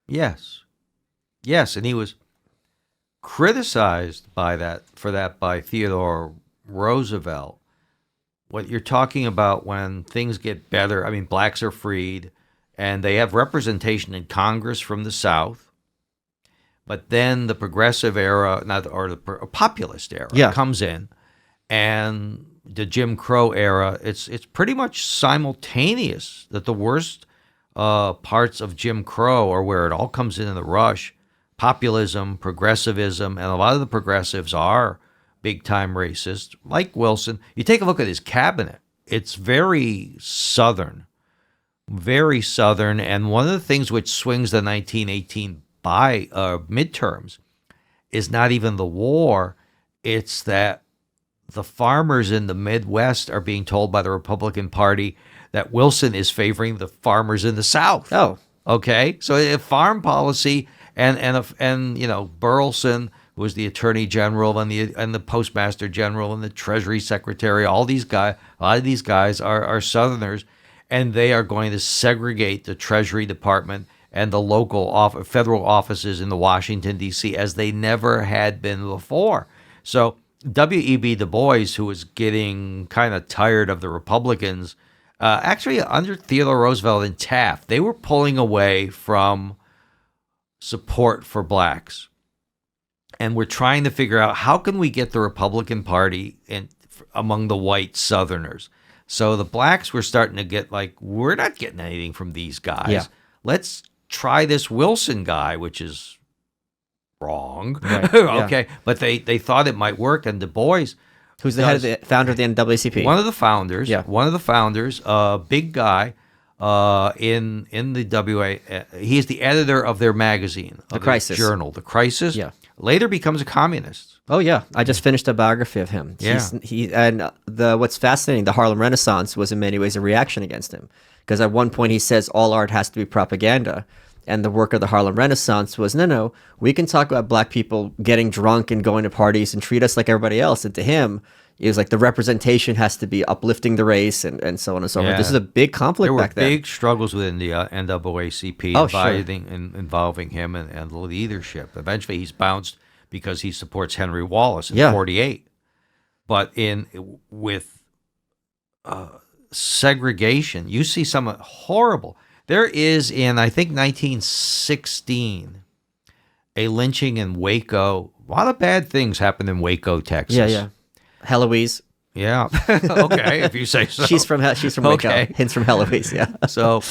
Speaker 3: Yes, and he was criticized for that by Theodore Roosevelt. What you're talking about when things get better, I mean, blacks are freed and they have representation in Congress from the South, but then the progressive era, the populist era comes in, and the Jim Crow era, it's pretty much simultaneous that the worst parts of Jim Crow are where it all comes in the rush. Populism, progressivism, and a lot of the progressives are big-time racist, like Wilson. You take a look at his cabinet. It's very Southern, and one of the things which swings the 1918 midterms is not even the war. It's that the farmers in the Midwest are being told by the Republican Party that Wilson is favoring the farmers in the South.
Speaker 2: Oh,
Speaker 3: okay. So a farm policy and Burleson, who was the Attorney General and the Postmaster General and the Treasury Secretary, a lot of these guys are Southerners, and they are going to segregate the Treasury Department and the local federal offices in the Washington, D.C. as they never had been before. So W.E.B. Du Bois, who was getting kind of tired of the Republicans, actually under Theodore Roosevelt and Taft, they were pulling away from support for blacks. And we're trying to figure out how can we get the Republican Party among the white Southerners. So the blacks were starting to get like, we're not getting anything from these guys.
Speaker 2: Yeah.
Speaker 3: Let's try this Wilson guy, which is wrong.
Speaker 2: Right.
Speaker 3: Okay.
Speaker 2: Yeah.
Speaker 3: But they thought it might work. And Du Bois,
Speaker 2: who's the founder of the NAACP.
Speaker 3: One of the founders.
Speaker 2: Yeah.
Speaker 3: One of the founders, big guy in the WA. He is the editor of their magazine,
Speaker 2: The Crisis
Speaker 3: journal, The Crisis.
Speaker 2: Yeah.
Speaker 3: Later becomes a communist.
Speaker 2: Oh yeah, I just finished a biography of him.
Speaker 3: Yeah.
Speaker 2: What's fascinating, the Harlem Renaissance was in many ways a reaction against him, because at one point he says all art has to be propaganda, and the work of the Harlem Renaissance was no, we can talk about black people getting drunk and going to parties and treat us like everybody else. And to him, it was like the representation has to be uplifting the race and so on and so forth.
Speaker 3: Yeah.
Speaker 2: This is a big conflict back then.
Speaker 3: There were big struggles within the NAACP involving him and the leadership. Eventually, he's bounced because he supports Henry Wallace in 1948. But with segregation, you see some horrible. There is I think 1916, a lynching in Waco. A lot of bad things happened in Waco, Texas.
Speaker 2: Yeah. Heloise.
Speaker 3: Yeah. Okay, if you say so.
Speaker 2: She's from Waco.
Speaker 3: Okay.
Speaker 2: Hints from Heloise. Yeah.
Speaker 3: So,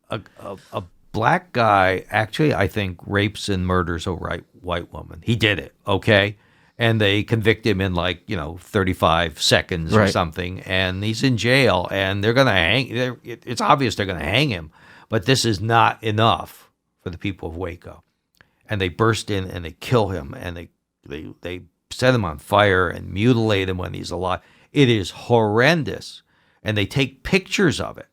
Speaker 3: a black guy actually, I think, rapes and murders a white woman. He did it. Okay, and they convict him in 35 seconds or something, and he's in jail, and they're gonna hang. It's obvious they're gonna hang him, but this is not enough for the people of Waco, and they burst in and they kill him, and they set him on fire and mutilate him when he's alive. It is horrendous. And they take pictures of it.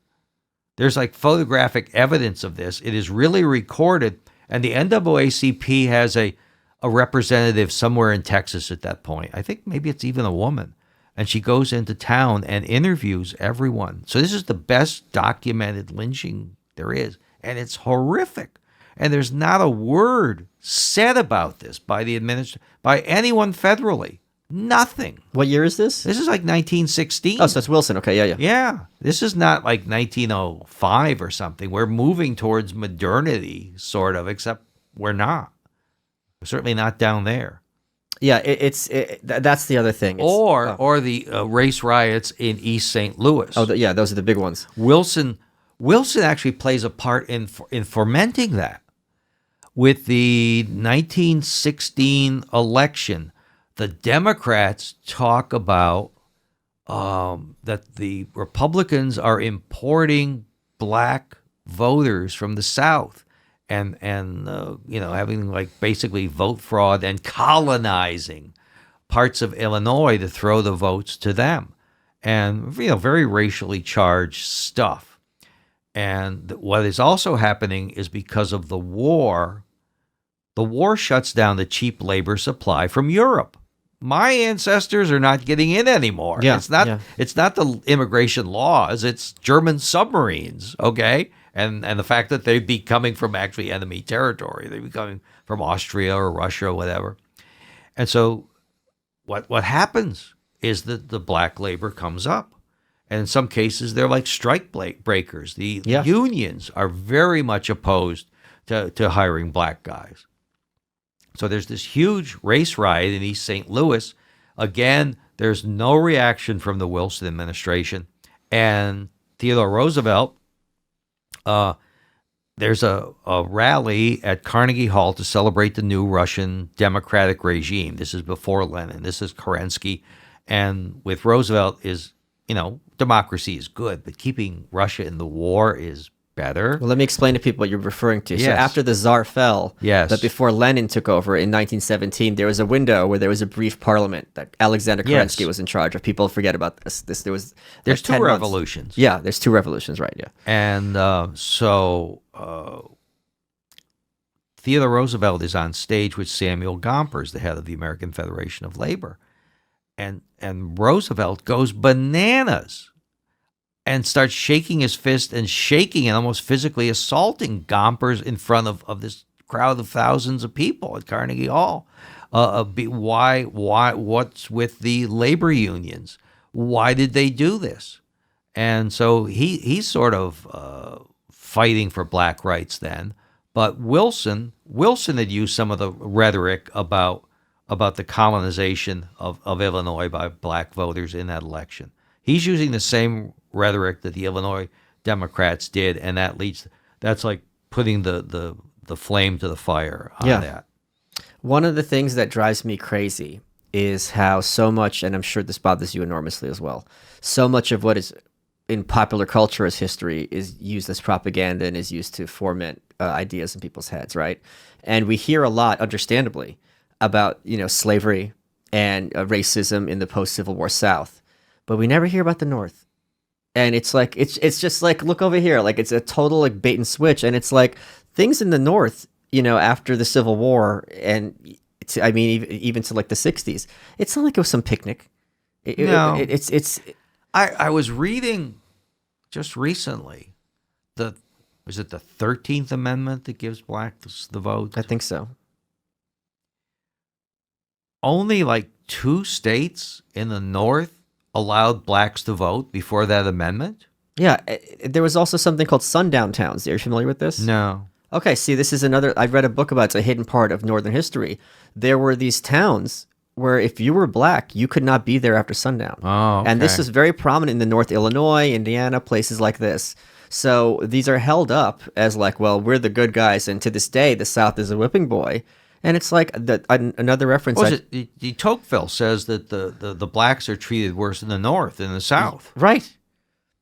Speaker 3: There's photographic evidence of this. It is really recorded. And the NAACP has a representative somewhere in Texas at that point. I think maybe it's even a woman. And she goes into town and interviews everyone. So this is the best documented lynching there is. And it's horrific. And there's not a word said about this by by anyone federally. Nothing.
Speaker 2: What year is this?
Speaker 3: This is like 1916.
Speaker 2: Oh, so it's Wilson. Okay, yeah.
Speaker 3: Yeah. This is not like 1905 or something. We're moving towards modernity, sort of, except we're not. We're certainly not down there.
Speaker 2: Yeah, that's the other thing.
Speaker 3: Or the race riots in East St. Louis.
Speaker 2: Oh, yeah, those are the big ones.
Speaker 3: Wilson actually plays a part in fomenting that. With the 1916 election, the Democrats talk about that the Republicans are importing black voters from the South. And having like basically vote fraud and colonizing parts of Illinois to throw the votes to them, and very racially charged stuff. And what is also happening is because of the war shuts down the cheap labor supply from Europe. My ancestors are not getting in anymore.
Speaker 2: Yeah,
Speaker 3: it's not the immigration laws, it's German submarines, okay? And the fact that they'd be coming from actually enemy territory. They'd be coming from Austria or Russia or whatever. And so what happens is that the black labor comes up. And in some cases, they're like strike breakers. The unions are very much opposed to hiring black guys. So there's this huge race riot in East St. Louis. Again, there's no reaction from the Wilson administration. And Theodore Roosevelt, there's a rally at Carnegie Hall to celebrate the new Russian democratic regime. This is before Lenin. This is Kerensky. And with Roosevelt is, democracy is good, but keeping Russia in the war is better.
Speaker 2: Well, let me explain to people what you're referring to.
Speaker 3: Yes.
Speaker 2: So after the Tsar fell,
Speaker 3: yes,
Speaker 2: but before Lenin took over in 1917, there was a window where there was a brief parliament that Alexander Kerensky was in charge of. People forget about this. There's
Speaker 3: two revolutions.
Speaker 2: Yeah, there's two revolutions, right? Yeah.
Speaker 3: And so Theodore Roosevelt is on stage with Samuel Gompers, the head of the American Federation of Labor. And Roosevelt goes bananas and starts shaking his fist and shaking and almost physically assaulting Gompers in front of this crowd of thousands of people at Carnegie Hall. Why? What's with the labor unions? Why did they do this? And so he's sort of fighting for black rights then. But Wilson had used some of the rhetoric about the colonization of Illinois by black voters in that election. He's using the same rhetoric that the Illinois Democrats did, and that's like putting the flame to the fire on that.
Speaker 2: One of the things that drives me crazy is how so much, and I'm sure this bothers you enormously as well, so much of what is in popular culture as history is used as propaganda and is used to foment ideas in people's heads, right? And we hear a lot, understandably, about slavery and racism in the post-Civil War South, but we never hear about the North. And it's like it's just like, look over here, like it's a total like bait and switch, and it's like things in the North, after the Civil War, and even to like the 60s, it's not like it was some picnic.
Speaker 3: No,
Speaker 2: it's.
Speaker 3: I was reading just recently was it the 13th Amendment that gives blacks the vote?
Speaker 2: I think so.
Speaker 3: Only like 2 states in the North allowed blacks to vote before that amendment?
Speaker 2: Yeah, there was also something called sundown towns. Are you familiar with this?
Speaker 3: No.
Speaker 2: Okay, see, this is another. I read a book about it's a hidden part of Northern history. There were these towns where if you were black, you could not be there after sundown.
Speaker 3: Oh, okay.
Speaker 2: And this is very prominent in the North, Illinois, Indiana, places like this. So these are held up as like, well, we're the good guys, and to this day, the South is a whipping boy. And it's like another reference.
Speaker 3: De Tocqueville says that the blacks are treated worse in the North than the South.
Speaker 2: Right.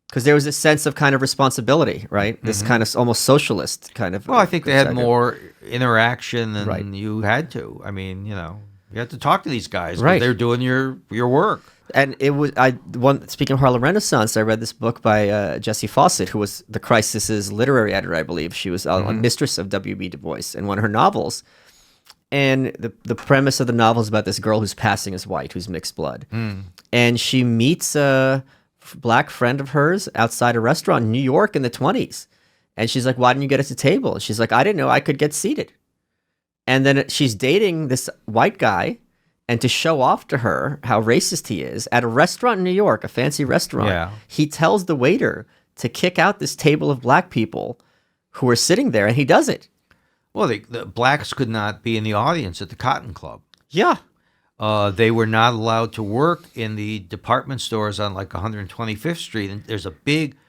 Speaker 2: Because there was a sense of kind of responsibility, right? Mm-hmm. This kind of almost socialist kind of.
Speaker 3: Well, I think they had more interaction than you had to. I mean, you had to talk to these guys. Right. They're doing your work.
Speaker 2: And it was speaking of Harlem Renaissance, I read this book by Jessie Fawcett, who was the Crisis's literary editor, I believe. She was a mistress of W.B. Du Bois, and one of her novels And the premise of the novel is about this girl who's passing as white, who's mixed blood. And she meets a black friend of hers outside a restaurant in New York in the 1920s. And she's like, why didn't you get us a table? And she's like, I didn't know I could get seated. And then she's dating this white guy. And to show off to her how racist he is, at a restaurant in New York, a fancy restaurant, he tells the waiter to kick out this table of black people who are sitting there, and he does it.
Speaker 3: Well, the blacks could not be in the audience at the Cotton Club.
Speaker 2: Yeah.
Speaker 3: They were not allowed to work in the department stores on like 125th Street. And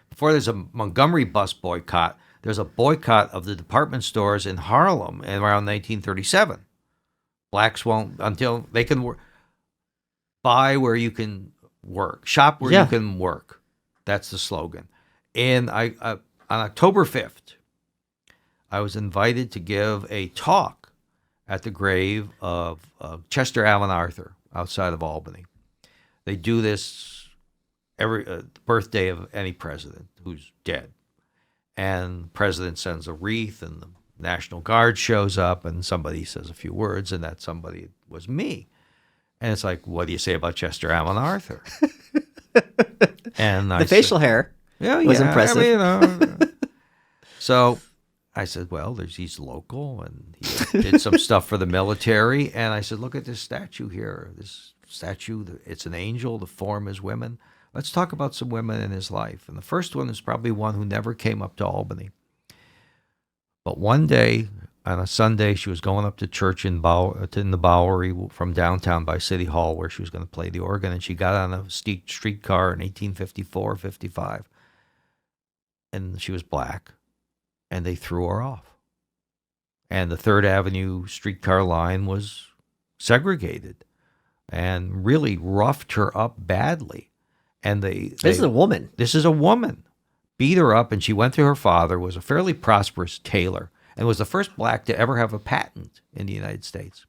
Speaker 3: before there's a Montgomery bus boycott, there's a boycott of the department stores in Harlem around 1937. Blacks won't, until they can buy where you can work, shop where you can work. That's the slogan. And on October 5th, I was invited to give a talk at the grave of Chester Alan Arthur outside of Albany. They do this every birthday of any president who's dead. And the president sends a wreath, and the National Guard shows up, and somebody says a few words, and that somebody was me. And it's like, what do you say about Chester Alan Arthur? And
Speaker 2: the facial hair was impressive.
Speaker 3: I mean, so I said, well, he's local, and he did some stuff for the military. And I said, look at this statue here. This statue, it's an angel. The form is women. Let's talk about some women in his life. And the first one is probably one who never came up to Albany. But one day, on a Sunday, she was going up to church in the Bowery from downtown by City Hall, where she was going to play the organ. And she got on a streetcar in 1854, 55. And she was black. And they threw her off. And the 3rd Avenue streetcar line was segregated and really roughed her up badly. And this
Speaker 2: is a woman.
Speaker 3: This is a woman. Beat her up, and she went to her father, was a fairly prosperous tailor, and was the first black to ever have a patent in the United States.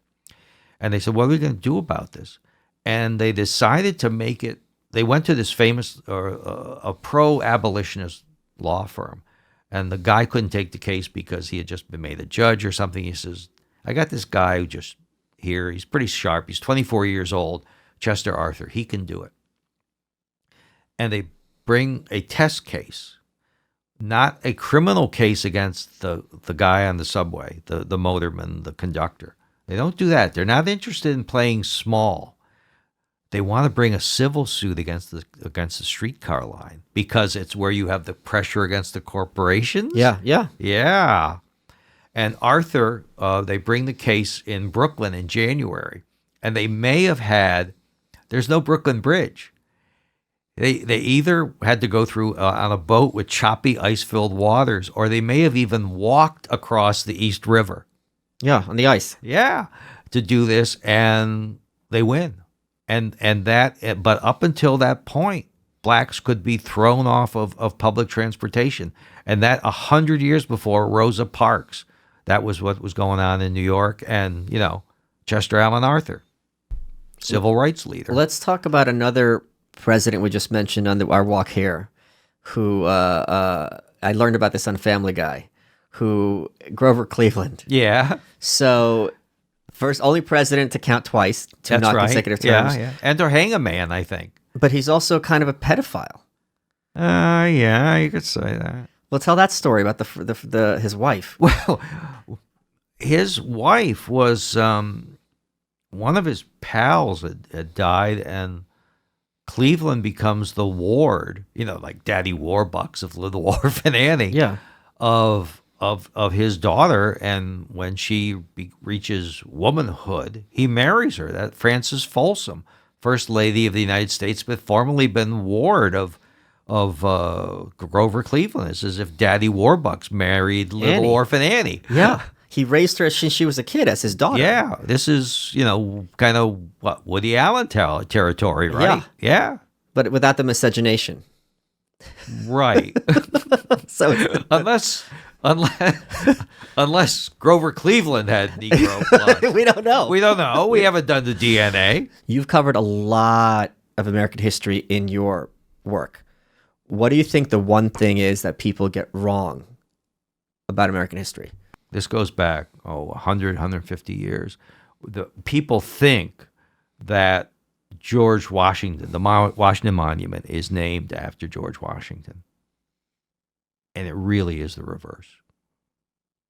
Speaker 3: And they said, what are we going to do about this? And they decided to make it, they went to this famous, a pro-abolitionist law firm. And the guy couldn't take the case because he had just been made a judge or something. He says, I got this guy who just here, he's pretty sharp. He's 24 years old, Chester Arthur. He can do it. And they bring a test case, not a criminal case against the guy on the subway, the motorman, the conductor. They don't do that. They're not interested in playing small. They want to bring a civil suit against the streetcar line because it's where you have the pressure against the corporations. Yeah. And Arthur, they bring the case in Brooklyn in January, and they may have had, there's no Brooklyn Bridge. They either had to go through on a boat with choppy ice-filled waters, or they may have even walked across the East River.
Speaker 2: Yeah, on the ice.
Speaker 3: Yeah, to do this, and they win. But up until that point, blacks could be thrown off of public transportation. And that 100 years before Rosa Parks, that was what was going on in New York. And, Chester Alan Arthur, civil rights leader.
Speaker 2: Let's talk about another president we just mentioned on our walk here, who I learned about this on Family Guy, Grover Cleveland.
Speaker 3: Yeah.
Speaker 2: So first, only president to count twice, two non-consecutive terms.
Speaker 3: Yeah. And to hang a man, I think.
Speaker 2: But he's also kind of a pedophile.
Speaker 3: Yeah, you could say that.
Speaker 2: Well, tell that story about his wife.
Speaker 3: Well, his wife was one of his pals had died, and Cleveland becomes the ward, like Daddy Warbucks of Little Orphan Annie.
Speaker 2: Yeah.
Speaker 3: Of his daughter, and when she reaches womanhood, he marries her. That Frances Folsom, First Lady of the United States, but formerly been ward of Grover Cleveland. It's as if Daddy Warbucks married Little Orphan Annie.
Speaker 2: Yeah. He raised her since she was a kid as his daughter.
Speaker 3: Yeah. This is, kind of what Woody Allen territory, right? Yeah.
Speaker 2: But without the miscegenation.
Speaker 3: Right.
Speaker 2: So
Speaker 3: unless Grover Cleveland had Negro blood.
Speaker 2: We don't know.
Speaker 3: We haven't done the DNA.
Speaker 2: You've covered a lot of American history in your work. What do you think the one thing is that people get wrong about American history?
Speaker 3: This goes back, 100, 150 years. The people think that George Washington, the Washington Monument, is named after George Washington. And it really is the reverse.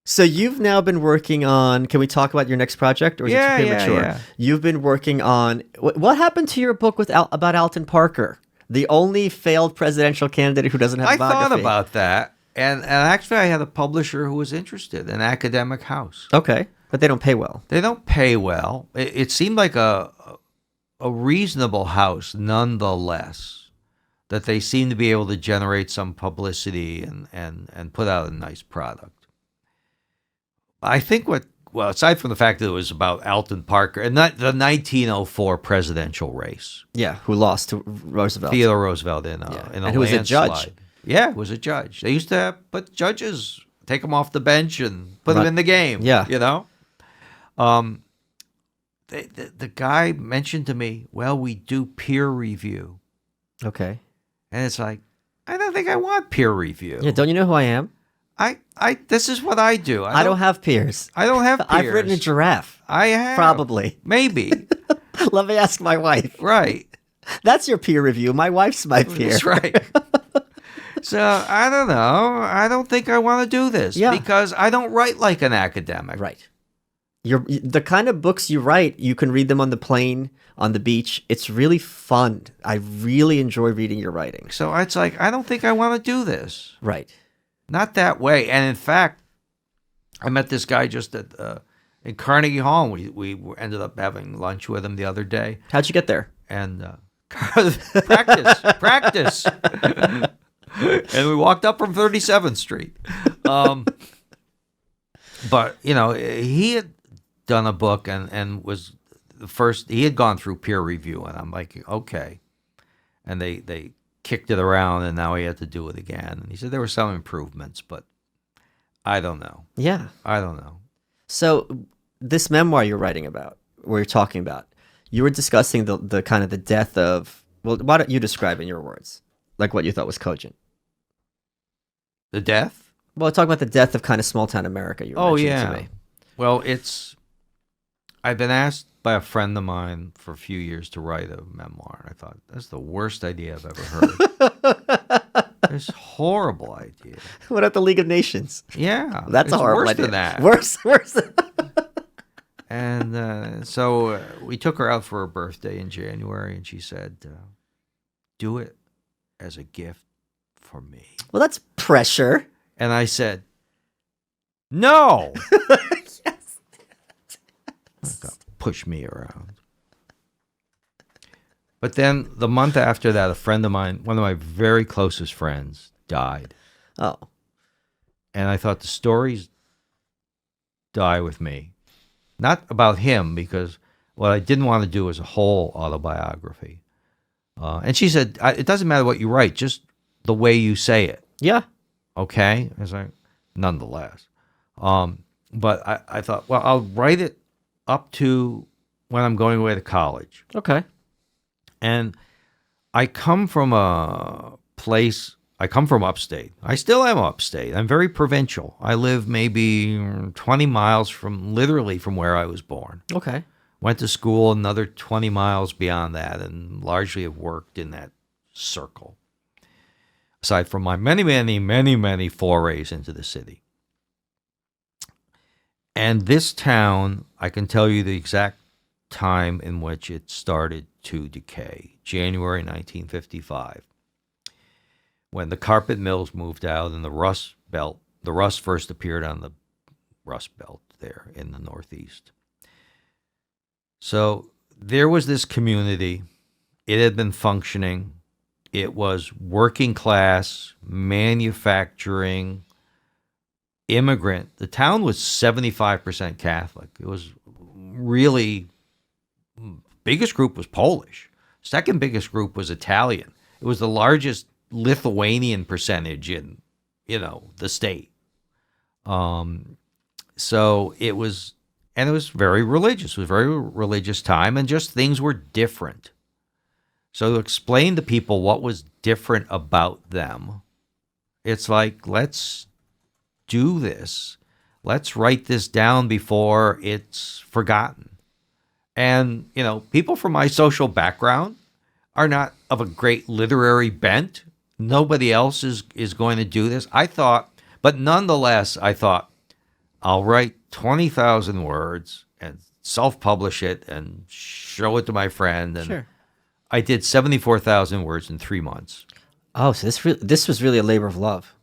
Speaker 2: So you've now been working on, can we talk about your next project, or is it too premature?
Speaker 3: Yeah.
Speaker 2: You've been working on, what happened to your book about Alton Parker, the only failed presidential candidate who doesn't have a
Speaker 3: I
Speaker 2: biography?
Speaker 3: thought about that. And actually, I had a publisher who was interested, an academic house.
Speaker 2: Okay, but they don't pay well.
Speaker 3: They don't pay well. It seemed like a reasonable house, nonetheless, that they seemed to be able to generate some publicity and put out a nice product. I think aside from the fact that it was about Alton Parker and not the 1904 presidential race.
Speaker 2: Yeah, who lost to Roosevelt.
Speaker 3: Theodore Roosevelt in a
Speaker 2: And who was a judge.
Speaker 3: landslide. Yeah, he was a judge. They used to put judges, take them off the bench and put them
Speaker 2: Right.
Speaker 3: in the game.
Speaker 2: Yeah.
Speaker 3: You know? The guy mentioned to me, well, we do peer review.
Speaker 2: Okay.
Speaker 3: And it's like, I don't think I want peer review.
Speaker 2: Yeah, don't you know who I am?
Speaker 3: This is what I do.
Speaker 2: I don't have peers.
Speaker 3: I don't have peers.
Speaker 2: I've written a giraffe.
Speaker 3: I have.
Speaker 2: Probably.
Speaker 3: Maybe.
Speaker 2: Let me ask my wife.
Speaker 3: Right.
Speaker 2: That's your peer review. My wife's my peer.
Speaker 3: That's right. So, I don't know. I don't think I want to do this
Speaker 2: Yeah.
Speaker 3: because I don't write like an academic.
Speaker 2: Right. The kind of books you write, you can read them on the plane, on the beach. It's really fun. I really enjoy reading your writing.
Speaker 3: So it's like, I don't think I want to do this.
Speaker 2: Right.
Speaker 3: Not that way. And in fact, I met this guy just in Carnegie Hall. We ended up having lunch with him the other day.
Speaker 2: How'd you get there?
Speaker 3: And practice. And we walked up from 37th Street. But, he had done a book and was the first, he had gone through peer review. And I'm like, okay. And they kicked it around and now he had to do it again. And he said there were some improvements, but I don't know.
Speaker 2: Yeah.
Speaker 3: I don't know.
Speaker 2: So this memoir you're writing about, or you're talking about, you were discussing the kind of the death of, well, why don't you describe in your words, like what you thought was cogent?
Speaker 3: The death?
Speaker 2: Well, talk about the death of kind of small town America. You were mentioning to me.
Speaker 3: Well, I've been asked by a friend of mine for a few years to write a memoir. And I thought, that's the worst idea I've ever heard. It's a horrible idea.
Speaker 2: What about the League of Nations?
Speaker 3: Yeah.
Speaker 2: That's a
Speaker 3: it's
Speaker 2: horrible
Speaker 3: worse
Speaker 2: idea.
Speaker 3: than that.
Speaker 2: Worse.
Speaker 3: And so we took her out for her birthday in January, and she said, do it as a gift for me.
Speaker 2: Well, that's pressure.
Speaker 3: And I said, no.
Speaker 2: Yes.
Speaker 3: Push me around. But then the month after that, a friend of mine, one of my very closest friends, died.
Speaker 2: Oh.
Speaker 3: And I thought the stories die with me. Not about him, because what I didn't want to do was a whole autobiography. And she said, it doesn't matter what you write, just the way you say it.
Speaker 2: Yeah.
Speaker 3: Okay? I was like, nonetheless. But I thought, well, I'll write it up to when I'm going away to college.
Speaker 2: Okay.
Speaker 3: And I come from upstate. I still am upstate. I'm very provincial. I live maybe 20 miles literally from where I was born.
Speaker 2: Okay.
Speaker 3: Went to school another 20 miles beyond that and largely have worked in that circle. Aside from my many, many, many, many forays into the city. And this town, I can tell you the exact time in which it started to decay, January 1955, when the carpet mills moved out and the rust first appeared on the Rust Belt there in the Northeast. So there was this community. It had been functioning. It was working class, manufacturing, immigrant. The town was 75% Catholic. It was really, biggest group was Polish. Second biggest group was Italian. It was the largest Lithuanian percentage in, the state. So it was very religious. It was a very religious time, and just things were different. So to explain to people what was different about them, it's like, let's do this. let's write this down before it's forgotten. And, people from my social background are not of a great literary bent. Nobody else is going to do this. But nonetheless, I thought, I'll write 20,000 words and self-publish it and show it to my friend. And
Speaker 2: Sure.
Speaker 3: I did 74,000 words in 3 months.
Speaker 2: Oh, so this was really a labor of love.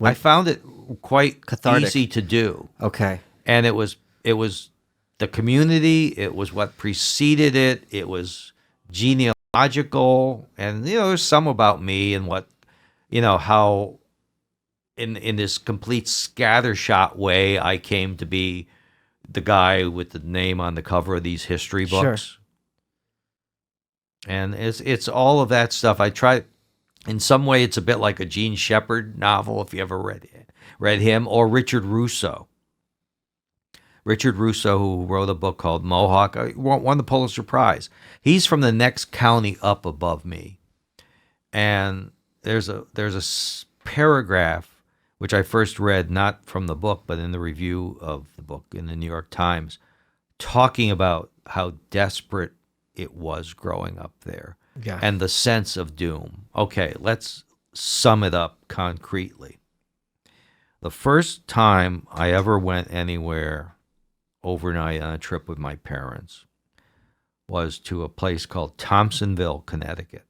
Speaker 3: I found it quite
Speaker 2: Cathartic.
Speaker 3: easy to do.
Speaker 2: Okay.
Speaker 3: And it was the community, it was what preceded it, it was genealogical, and there's some about me and what how in this complete scattershot way I came to be the guy with the name on the cover of these history books.
Speaker 2: Sure.
Speaker 3: And it's all of that stuff. I try. In some way, it's a bit like a Gene Shepard novel, if you ever read him, or Richard Russo. Richard Russo, who wrote a book called Mohawk, won the Pulitzer Prize. He's from the next county up above me. And there's a paragraph, which I first read, not from the book, but in the review of the book in the New York Times, talking about how desperate it was growing up there.
Speaker 2: Yeah.
Speaker 3: And the sense of doom. Okay, let's sum it up concretely. The first time I ever went anywhere overnight on a trip with my parents was to a place called Thompsonville, Connecticut.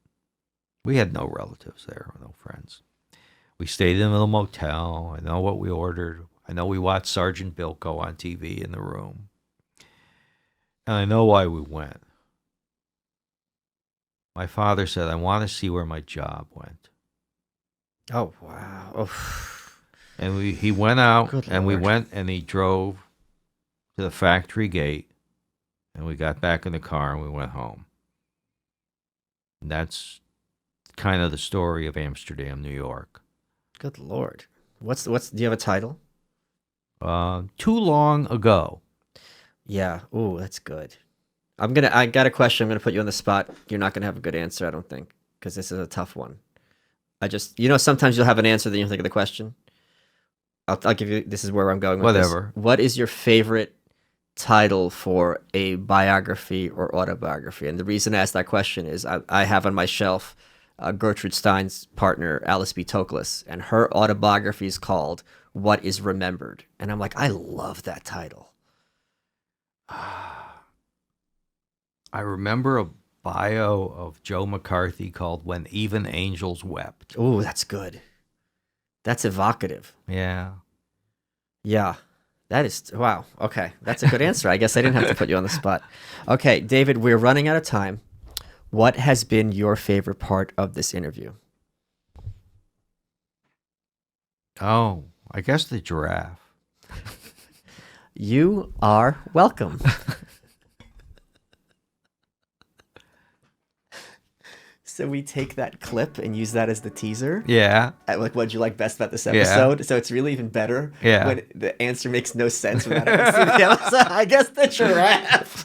Speaker 3: We had no relatives there, no friends. We stayed in a little motel. I know what we ordered. I know we watched Sergeant Bilko on TV in the room. And I know why we went. My father said, I want to see where my job went.
Speaker 2: Oh, wow. Oh.
Speaker 3: And he went out,
Speaker 2: Good
Speaker 3: and we
Speaker 2: Lord.
Speaker 3: went, and he drove to the factory gate, and we got back in the car, and we went home. And that's kind of the story of Amsterdam, New York.
Speaker 2: Good Lord. Do you have a title?
Speaker 3: Too long ago.
Speaker 2: Yeah. Ooh, that's good. I got a question. I'm gonna put you on the spot. You're not gonna have a good answer, I don't think, because this is a tough one. Sometimes you'll have an answer, then you'll think of the question. I'll give you. This is where I'm going with
Speaker 3: Whatever.
Speaker 2: this. What is your favorite title for a biography or autobiography? And the reason I asked that question is I have on my shelf Gertrude Stein's partner, Alice B. Toklas, and her autobiography is called What is Remembered? And I'm like, I love that title.
Speaker 3: I remember a bio of Joe McCarthy called When Even Angels Wept.
Speaker 2: Ooh, that's good. That's evocative.
Speaker 3: Yeah.
Speaker 2: Yeah. That is, wow. Okay. That's a good answer. I guess I didn't have to put you on the spot. Okay, David, we're running out of time. What has been your favorite part of this interview?
Speaker 3: Oh, I guess the giraffe.
Speaker 2: You are welcome. So we take that clip and use that as the teaser.
Speaker 3: Yeah.
Speaker 2: Like, what'd you like best about this
Speaker 3: Yeah.
Speaker 2: episode? So it's really even better
Speaker 3: Yeah.
Speaker 2: when the answer makes no sense without having seen the episode. I guess the giraffe.